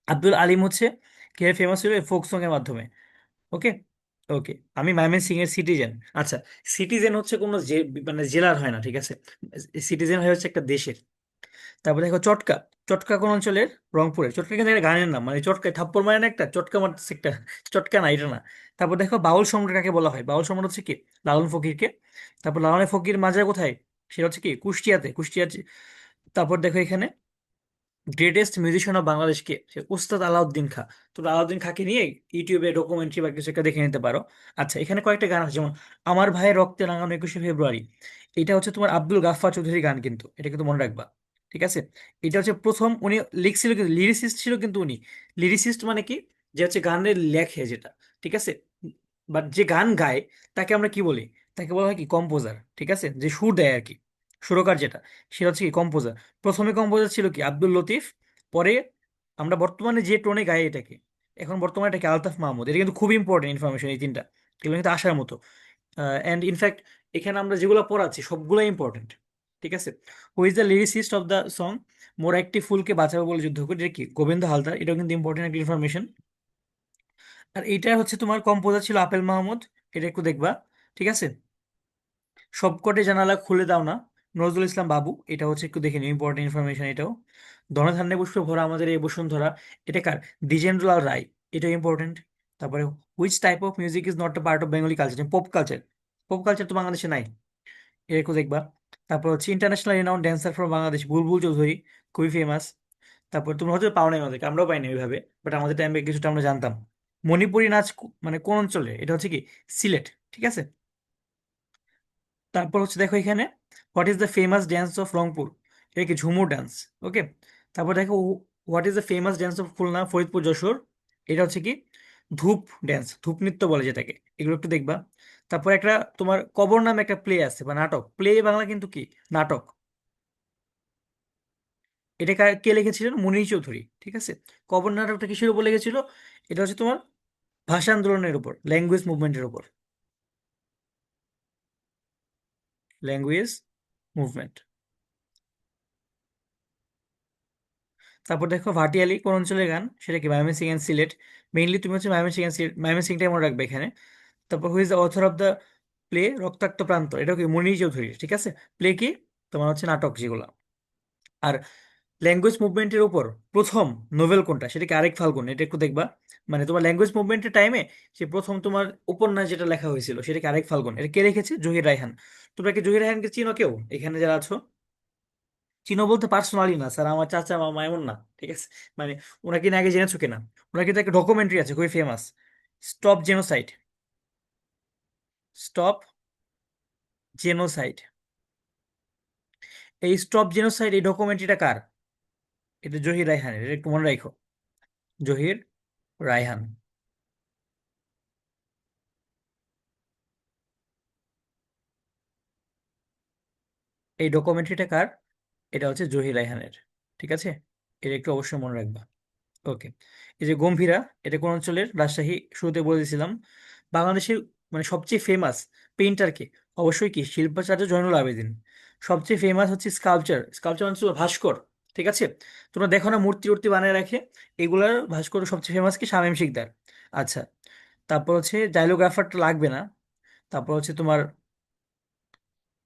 আব্দুল আলিম হচ্ছে কিভাবে ফেমাস ছিল ফোক সং এর মাধ্যমে। ওকে, ওকে। আমি ময়মনসিংহ এর সিটিজেন। আচ্ছা, সিটিজেন হচ্ছে কোনো মানে জেলার হয় না, ঠিক আছে, সিটিজেন হয় হচ্ছে একটা দেশের। তারপর দেখো চটকা, চটকা কোন অঞ্চলের? রংপুরের। চটকা কিন্তু একটা গানের নাম, মানে চটকায় থাপ্পড় মারে না একটা, চটকা মারতেছে একটা, চটকা না, এটা না। তারপর দেখো বাউল সম্রাট কাকে বলা হয়? বাউল সম্রাট হচ্ছে কি? লালন ফকিরকে। তারপর লালন ফকির মাজার কোথায়? সেটা হচ্ছে কি কুষ্টিয়াতে, কুষ্টিয়া। তারপর দেখো এখানে গ্রেটেস্ট মিউজিশিয়ান অফ বাংলাদেশকে, সে উস্তাদ আলাউদ্দিন খা। তো আলাউদ্দিন খাকে নিয়ে ইউটিউবে ডকুমেন্টারি বা কিছু একটা দেখে নিতে পারো। আচ্ছা, এখানে কয়েকটা গান আছে, যেমন আমার ভাইয়ের রক্তে রাঙানো 21শে ফেব্রুয়ারি, এটা হচ্ছে তোমার আব্দুল গাফফার চৌধুরীর গান, কিন্তু এটা কিন্তু মনে রাখবা, ঠিক আছে। এটা হচ্ছে প্রথম উনি লিখছিল, কিন্তু লিরিসিস্ট ছিল কিন্তু উনি। লিরিসিস্ট মানে কি? যে হচ্ছে গানের লেখে যেটা, ঠিক আছে। বাট যে গান গায় তাকে আমরা কি বলি? তাকে বলা হয় কি কম্পোজার, ঠিক আছে, যে সুর দেয় আর কি, সুরকার যেটা, সেটা হচ্ছে কি কম্পোজার। প্রথমে কম্পোজার ছিল কি আব্দুল লতিফ, পরে আমরা বর্তমানে যে টোনে গাই এটাকে, এখন বর্তমানে এটাকে আলতাফ মাহমুদ। এটা কিন্তু খুব ইম্পর্টেন্ট ইনফরমেশন, এই তিনটা এগুলো কিন্তু আসার মতো। অ্যান্ড ইনফ্যাক্ট এখানে আমরা যেগুলো পড়াচ্ছি সবগুলো ইম্পর্টেন্ট, ঠিক আছে। Who is the lyricist of the song মোরা একটি ফুলকে বাঁচাবো বলে যুদ্ধ করি, এটা কি গোবিন্দ হালদার, এটাও কিন্তু ইম্পর্টেন্ট একটা ইনফরমেশন। আর এইটা হচ্ছে তোমার কম্পোজার ছিল আপেল মাহমুদ, এটা একটু দেখবা, ঠিক আছে। সবকটে জানালা খুলে দাও না, নজরুল ইসলাম বাবু, এটা হচ্ছে একটু দেখে নিও, ইম্পর্টেন্ট ইনফরমেশন এটাও। ধনধান্যে পুষ্পে ভরা আমাদের এই বসুন্ধরা, এটা কার? দ্বিজেন্দ্রলাল রায়, এটাও ইম্পর্টেন্ট। তারপরে which type of music is not a part of Bengali culture? Pop culture, pop culture তো বাংলাদেশে নাই, এটা একটু দেখবা। তারপর হচ্ছে international renowned dancer from Bangladesh Bulbul Chowdhury, খুবই ফেমাস। তারপর তোমরা হয়তো পাও নাই, আমাদেরকে আমরাও পাইনি ওইভাবে, বাট আমাদের টাইমে কিছুটা আমরা জানতাম। মণিপুরি নাচ মানে কোন অঞ্চলে? এটা হচ্ছে কি সিলেট, ঠিক আছে। তারপর হচ্ছে দেখো এখানে what is the famous dance of Rangpur, এটা কি ঝুমুর ডান্স। ওকে। তারপর দেখো what is the famous dance of Khulna Faridpur Jessore, এটা হচ্ছে কি ধূপ ড্যান্স, ধূপ নৃত্য বলে যেটাকে, এগুলো একটু দেখবা। তারপর একটা তোমার কবর নামে একটা প্লে আছে বা নাটক, প্লে বাংলা কিন্তু কি নাটক, এটা কে লিখেছিলেন? মুনীর চৌধুরী, ঠিক আছে। কবর নাটকটা কিসের উপর লিখেছিল? এটা হচ্ছে তোমার ভাষা আন্দোলনের উপর, ল্যাঙ্গুয়েজ মুভমেন্টের উপর, ল্যাঙ্গুয়েজ মুভমেন্ট। তারপর দেখো ভাটিয়ালি কোন অঞ্চলের গান? সেটা কি ময়মনসিংহ অ্যান্ড সিলেট। মেইনলি তুমি হচ্ছে ময়মনসিংহ অ্যান্ড সিলেট, ময়মনসিংহটাই মনে রাখবে এখানে। তারপর who's the author of the play Roktakto Prantor, এটা কি মনির চৌধুরী, ঠিক আছে। প্লে কি? তোমার হচ্ছে নাটক যেগুলো। আর ল্যাঙ্গুয়েজ মুভমেন্টের উপর প্রথম নোবেল কোনটা? সেটা কি আরেক ফাল্গুন, এটা একটু দেখবা। মানে তোমার ল্যাঙ্গুয়েজ মুভমেন্টের টাইমে যে প্রথম তোমার উপন্যাস যেটা লেখা হয়েছিল সেটা কি আরেক ফাল্গুন, এটা কে লিখেছে? জহির রায়হান। তোমরা কি জহির রায়হানকে চিনো কেউ এখানে যারা আছো? চিনো বলতে পার্সোনালি না স্যার, আমার চাচা মামা এমন না, ঠিক আছে। মানে ওনাকে নিয়ে আগে জেনেছো কিনা? ওনার কিন্তু একটা ডকুমেন্টারি আছে খুবই famous, stop genocide, stop genocide. এই স্টপ জেনোসাইড এই ডকুমেন্টারিটা কার? এটা জহির রায়হানের, এটা একটু মনে রাখো, জহির রায়হান। এই ডকুমেন্টারিটা কার? এটা হচ্ছে জহির রায়হানের, ঠিক আছে। এটা একটু অবশ্যই মনে রাখবা। ওকে। এই যে গম্ভীরা, এটা কোন অঞ্চলের? রাজশাহী, শুরুতে বলে দিয়েছিলাম। বাংলাদেশের মানে সবচেয়ে ফেমাস পেইন্টার কে? অবশ্যই কি শিল্পাচার্য জয়নুল আবেদিন। সবচেয়ে ফেমাস হচ্ছে স্কাল্পচার, স্কাল্পচার মানে হচ্ছে ভাস্কর, ঠিক আছে। তোমরা দেখো না মূর্তি টূর্তি বানায় রাখে, এগুলার ভাস্কর সবচেয়ে ফেমাস কি? শামীম শিকদার। আচ্ছা, তারপর হচ্ছে জাইলোগ্রাফারটা লাগবে না। তারপর হচ্ছে তোমার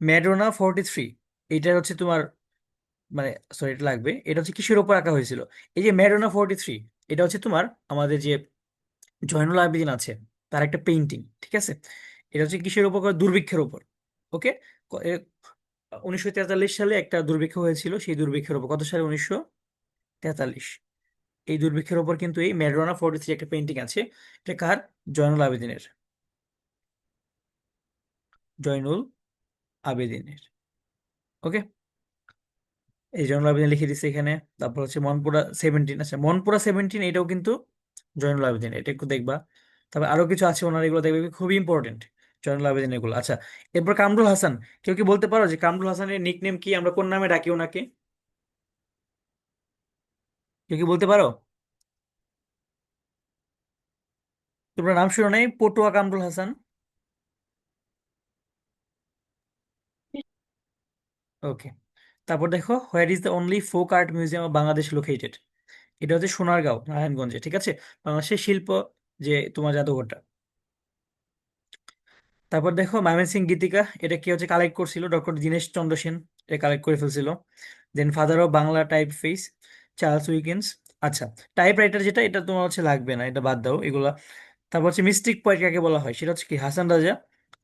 ম্যাডোনা 43, এইটা হচ্ছে তোমার মানে সরি এটা লাগবে, এটা হচ্ছে কিসের উপর আঁকা হয়েছিল? এই যে ম্যাডোনা 43, এটা হচ্ছে তোমার আমাদের যে জয়নুল আবেদিন আছে তার একটা পেইন্টিং, ঠিক আছে। এটা হচ্ছে কিসের উপর করে? দুর্ভিক্ষের উপর। ওকে। 1943 সালে একটা দুর্ভিক্ষ হয়েছিল, সেই দুর্ভিক্ষের উপর। কত সালে? 1943। এই দুর্ভিক্ষের উপর কিন্তু এই ম্যাডোনা 43 একটা পেইন্টিং আছে। এটা কার? জয়নুল আবেদিনের, জয়নুল আবেদিনের। ওকে। এই জয়নুল আবেদিন লিখে দিচ্ছে এখানে। তারপর হচ্ছে মনপুরা 17, আচ্ছা মনপুরা 17 এটাও কিন্তু জয়নুল আবেদিন, এটা একটু দেখবা। তবে আরো কিছু আছে ওনার, এগুলো দেখবে খুবই ইম্পর্টেন্ট, জয়নুল আবেদিন এগুলো। আচ্ছা, এরপর কামরুল হাসান, কেউ কি বলতে পারো যে কামরুল হাসানের নিকনেম কি? আমরা কোন নামে ডাকি ওনাকে? কেউ কি বলতে পারো? তোমরা নাম শুনো নাই, পটুয়া কামরুল হাসান? ওকে। তারপর দেখো, where is the only folk art museum of Bangladesh located? এটা হচ্ছে সোনারগাঁও, নারায়ণগঞ্জে, ঠিক আছে, বাংলাদেশের শিল্প যে তোমার জাদুঘরটা। তারপর দেখো, ময়মনসিংহ গীতিকা, এটা কি হচ্ছে কালেক্ট করছিল? ডক্টর দীনেশ চন্দ্র সেন এটা কালেক্ট করে ফেলছিল। Then father of Bangla typeface, Charles Wilkins. আচ্ছা, টাইপ রাইটার যেটা, এটা তোমার হচ্ছে লাগবে না, এটা বাদ দাও এগুলা। তারপর হচ্ছে মিস্টিক পোয়েট কাকে বলা হয়? সেটা হচ্ছে কি হাসান রাজা।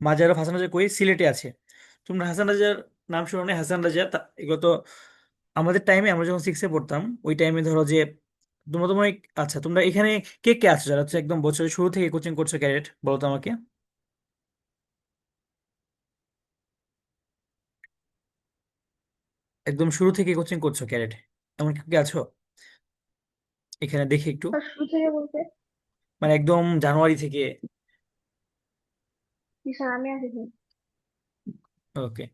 মাজার অফ হাসান রাজা কই? সিলেটে আছে। তোমরা হাসান রাজার নাম শুনো না? হাসান রাজা এগুলো তো আমাদের টাইমে, আমরা যখন সিক্সে পড়তাম ওই টাইমে ধরো যে তোমরা তোমার আচ্ছা, তোমরা এখানে কে কে আছো যারা হচ্ছে একদম বছরের শুরু থেকে কোচিং করছো ক্যাডেট, বলো তো আমাকে। একদম শুরু থেকে কোচিং করছো ক্যাডেট, এমন কেউ কি আছো এখানে? দেখি একটু। স্যার শুরু থেকে বলতে? মানে একদম জানুয়ারি থেকে। কি স্যার, আমি আছি স্যার। ওকে।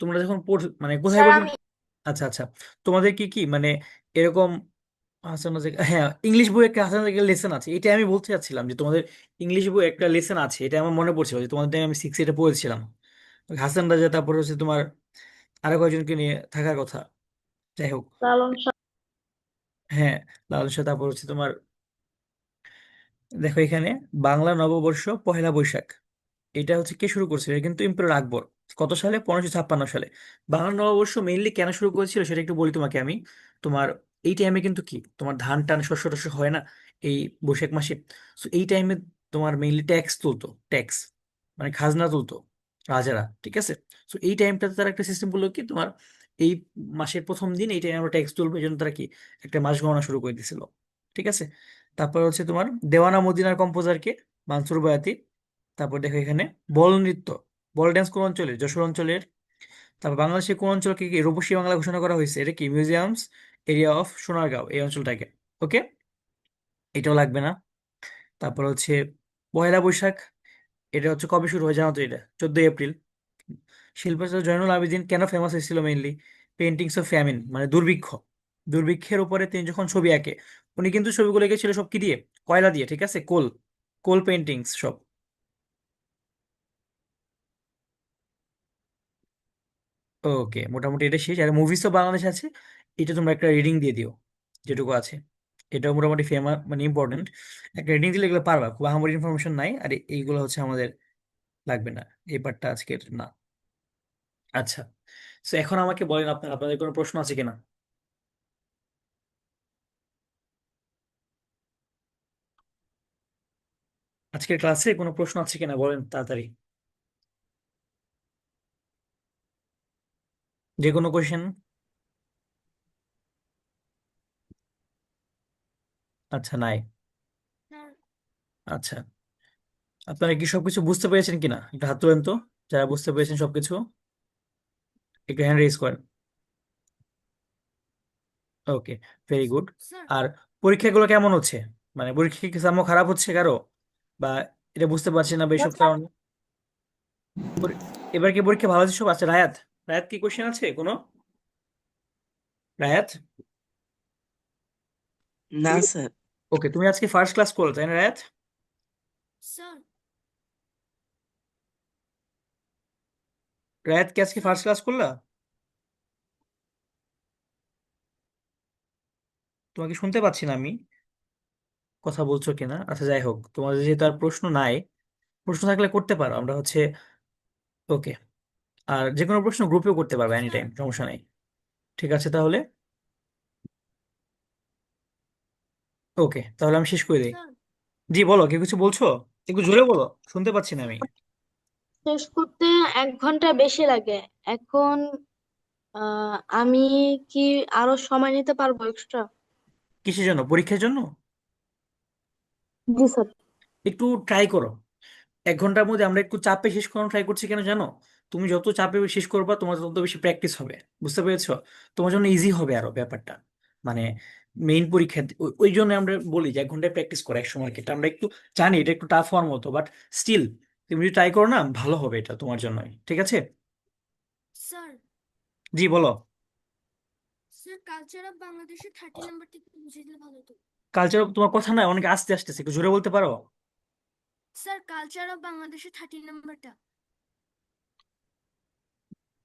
তোমরা যখন মানে কোথায় স্যার পর্যন্ত? আমি আচ্ছা আচ্ছা। তোমাদের কি কি মানে এরকম হাসান রাজা, হ্যাঁ, ইংলিশ বই একটা হাসান রাজার লেসন আছে, এটা আমি বলতে চাচ্ছিলাম যে তোমাদের ইংলিশ বই একটা লেসন আছে, এটা আমার মনে পড়ছিল যে তোমাদের টাইমে আমি সিক্স এটা পড়েছিলাম। হাসান রাজা, তারপর হচ্ছে তোমার আরো কয়েকজনকে নিয়ে থাকার কথা। যাই হোক। লালন শাহ। হ্যাঁ, লালন শাহ, তারপর হচ্ছে তোমার দেখো এখানে বাংলা নববর্ষ পহেলা বৈশাখ, এটা হচ্ছে কে শুরু করছিল? এটা কিন্তু এম্পারার আকবর। কত সালে? 1556 সালে। বাংলা নববর্ষ মেইনলি কেন শুরু করেছিল সেটা একটু বলি তোমাকে আমি। তোমার এই টাইমে কিন্তু কি তোমার ধান টান শস্য টস্য হয় না এই বৈশাখ মাসে। তো এই টাইমে তোমার মেইনলি ট্যাক্স তুলতো, ট্যাক্স মানে খাজনা তুলতো রাজারা, ঠিক আছে। তো এই টাইমটাতে তারা একটা সিস্টেম করলো কি, তোমার এই মাসের প্রথম দিন এই টাইমে আমরা ট্যাক্স তুলবো, এই জন্য তারা কি একটা মাস গণনা শুরু করে দিয়েছিল, ঠিক আছে। তারপর হচ্ছে তোমার দেওয়ানা মদিনার কম্পোজারকে? মানসুর বয়াতি। তারপর দেখো এখানে বল নৃত্য, বল ড্যান্স কোন অঞ্চলের? যশোর অঞ্চলের। তারপর বাংলাদেশের কোন অঞ্চলকে কি রূপসী বাংলা ঘোষণা করা হয়েছে? এটা কি মিউজিয়ামস এরিয়া অফ সোনারগাঁও, এই অঞ্চলটাকে। ওকে, এটাও লাগবে না। তারপর হচ্ছে পয়লা বৈশাখ, এটা হচ্ছে কবে শুরু হয় জানো তো? এটা 14 এপ্রিল। শিল্পাচার্য জয়নুল আবেদিন কেন ফেমাস হয়েছিল? মেইনলি পেন্টিংস অফ ফ্যামিন, মানে দুর্ভিক্ষ, দুর্ভিক্ষের উপরে তিনি যখন ছবি আঁকে, উনি কিন্তু ছবিগুলো এঁকেছিল সব কি দিয়ে? কয়লা দিয়ে, ঠিক আছে, কোল, কোল পেন্টিংস সব। ওকে, মোটামুটি এটা শেষ। আর মুভিজ তো বাংলাদেশ আছে, এটা তোমরা একটা রিডিং দিয়ে দিও যেটুকু আছে। এটাও মোটামুটি ফেমাস, মানে ইম্পর্টেন্ট। একটা রিডিং দিলে এগুলো পারবা, খুব আহামরি ইনফরমেশন নাই। আর এইগুলো হচ্ছে আমাদের লাগবে না, এই পার্টটা আজকের না। আচ্ছা, তো এখন আমাকে বলেন আপনাদের কোনো প্রশ্ন আছে কিনা আজকের ক্লাসে? কোনো প্রশ্ন আছে কিনা বলেন তাড়াতাড়ি, যে কোনো কোশ্চেন। আচ্ছা, নাই। স্যার আচ্ছা, আপনারা কি সবকিছু বুঝতে পেরেছেন কিনা একটু হাত তুলেন তো, যারা বুঝতে পেরেছেন সবকিছু, একটু হ্যান্ড রেজ করেন। ওকে, ভেরি গুড। স্যার আর পরীক্ষাগুলো কেমন হচ্ছে? মানে পরীক্ষা কি সামনে খারাপ হচ্ছে কারো, বা এটা বুঝতে পারছি না বা এইসব কারণে? পরি- এবার কি পরীক্ষা ভালো হচ্ছে সব? আচ্ছা, রায়াত, রায়াত কি কোশ্চেন আছে কোনো? রায়াত? না স্যার। ওকে, তুমি আজকে ফার্স্ট ক্লাস করলে তাই না রায়াত? স্যার রায়াত কি আজকে স্যার ফার্স্ট ক্লাস করলা? তোমাকে শুনতে পাচ্ছি না আমি, কথা বলছো কিনা। আচ্ছা, যাই হোক, তোমাদের যেহেতু আর প্রশ্ন নাই, প্রশ্ন থাকলে করতে পারো, আমরা হচ্ছে ওকে। আর যে কোনো প্রশ্ন গ্রুপেও করতে পারবে এনি স্যার টাইম, সমস্যা নেই। ঠিক আছে তাহলে। ওকে, তাহলে আমি শেষ করে দিই। স্যার জি বলো, কি কিছু বলছো? একটু জোরে বলো, শুনতে পাচ্ছি না আমি। শেষ করতে 1 ঘন্টা বেশি লাগে এখন। আমি কি আরো সময় নিতে পারবো এক্সট্রা? কিসের জন্য? পরীক্ষার জন্য? জি স্যার। একটু ট্রাই করো। 1 ঘন্টার মধ্যে আমরা একটু চাপে শেষ করানো ট্রাই করছি, কেন জানো? তুমি যত চাপে শেষ করবা তোমার তত বেশি প্র্যাকটিস হবে, বুঝতে পেরেছো? তোমার জন্য ইজি হবে আরো ব্যাপারটা, মানে মেইন পরীক্ষা ওই জন্য আমরা বলি যে 1 ঘন্টায় প্র্যাকটিস করো 100 মার্কেট। আমরা একটু জানি এটা একটু টাফ হওয়ার মতো, বাট স্টিল তুমি যদি ট্রাই করো না, ভালো হবে এটা তোমার জন্যই, ঠিক আছে। স্যার জি বলো। স্যার কালচার অফ বাংলাদেশের 30 নাম্বারটা একটু বুঝিয়ে দিলে ভালো হতো। কালচার, তোমার কথা না অনেক আস্তে আসতেছে, একটু জোরে বলতে পারো? স্যার কালচার অফ বাংলাদেশের 13 নাম্বারটা।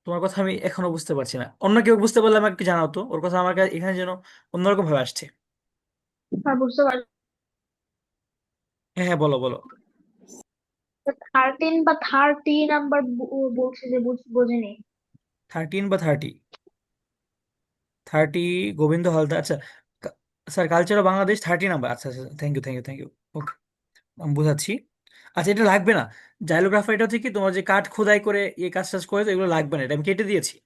তোমার কথা আমি এখনো বুঝতে পারছি না, অন্য কেউ বুঝতে পারলে আমাকে একটু জানাও তো, ওর কথা আমার কাছে এখানে যেন অন্যরকম ভাবে আসছে। স্যার বুঝতে পারছি। হ্যাঁ হ্যাঁ, বলো বলো। 13 বা 30 নাম্বার বলছে যে বোঝেনি। 13 বা 30? 30 গোবিন্দ হালদার, আচ্ছা। কা- sir culture of Bangladesh 30 number, আচ্ছা আচ্ছা, thank you thank you thank you. Okay, আমি বুঝাচ্ছি। আচ্ছা, এটা লাগবে না। জাইলোগ্রাফার এটা হচ্ছে কি, তোমার যে কাঠ খোদাই করে কাজ টাজ করে, তো এগুলো লাগবে না, এটা আমি কেটে দিয়েছি।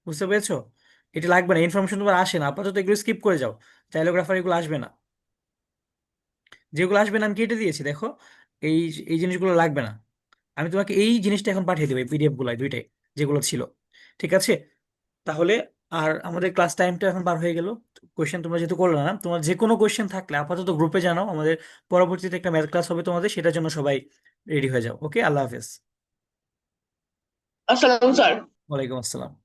বুঝতে পেরেছো? এটা লাগবে না, ইনফরমেশন তোমার আসে না আপাতত, এগুলো স্কিপ করে যাও। জাইলোগ্রাফার এগুলো আসবে না, যেগুলো আসবে না আমি কেটে দিয়েছি, দেখো। এই এই জিনিসগুলো লাগবে না। আমি তোমাকে এই জিনিসটা এখন পাঠিয়ে দেবো, এই পিডিএফ গুলাই দুইটাই, যেগুলো ছিল। ঠিক আছে? তাহলে, আর আমাদের ক্লাস টাইমটা এখন পার হয়ে গেল। কোয়েশ্চেন তোমরা যেহেতু করলে না, তোমার যে কোনো কোয়েশ্চেন থাকলে আপাতত গ্রুপে জানাও, আমাদের পরবর্তীতে একটা ম্যাথ ক্লাস হবে তোমাদের, সেটার জন্য সবাই রেডি হয়ে যাও। ওকে, আল্লাহ হাফেজ। আসসালাম স্যার। ওয়ালাইকুম আসসালাম।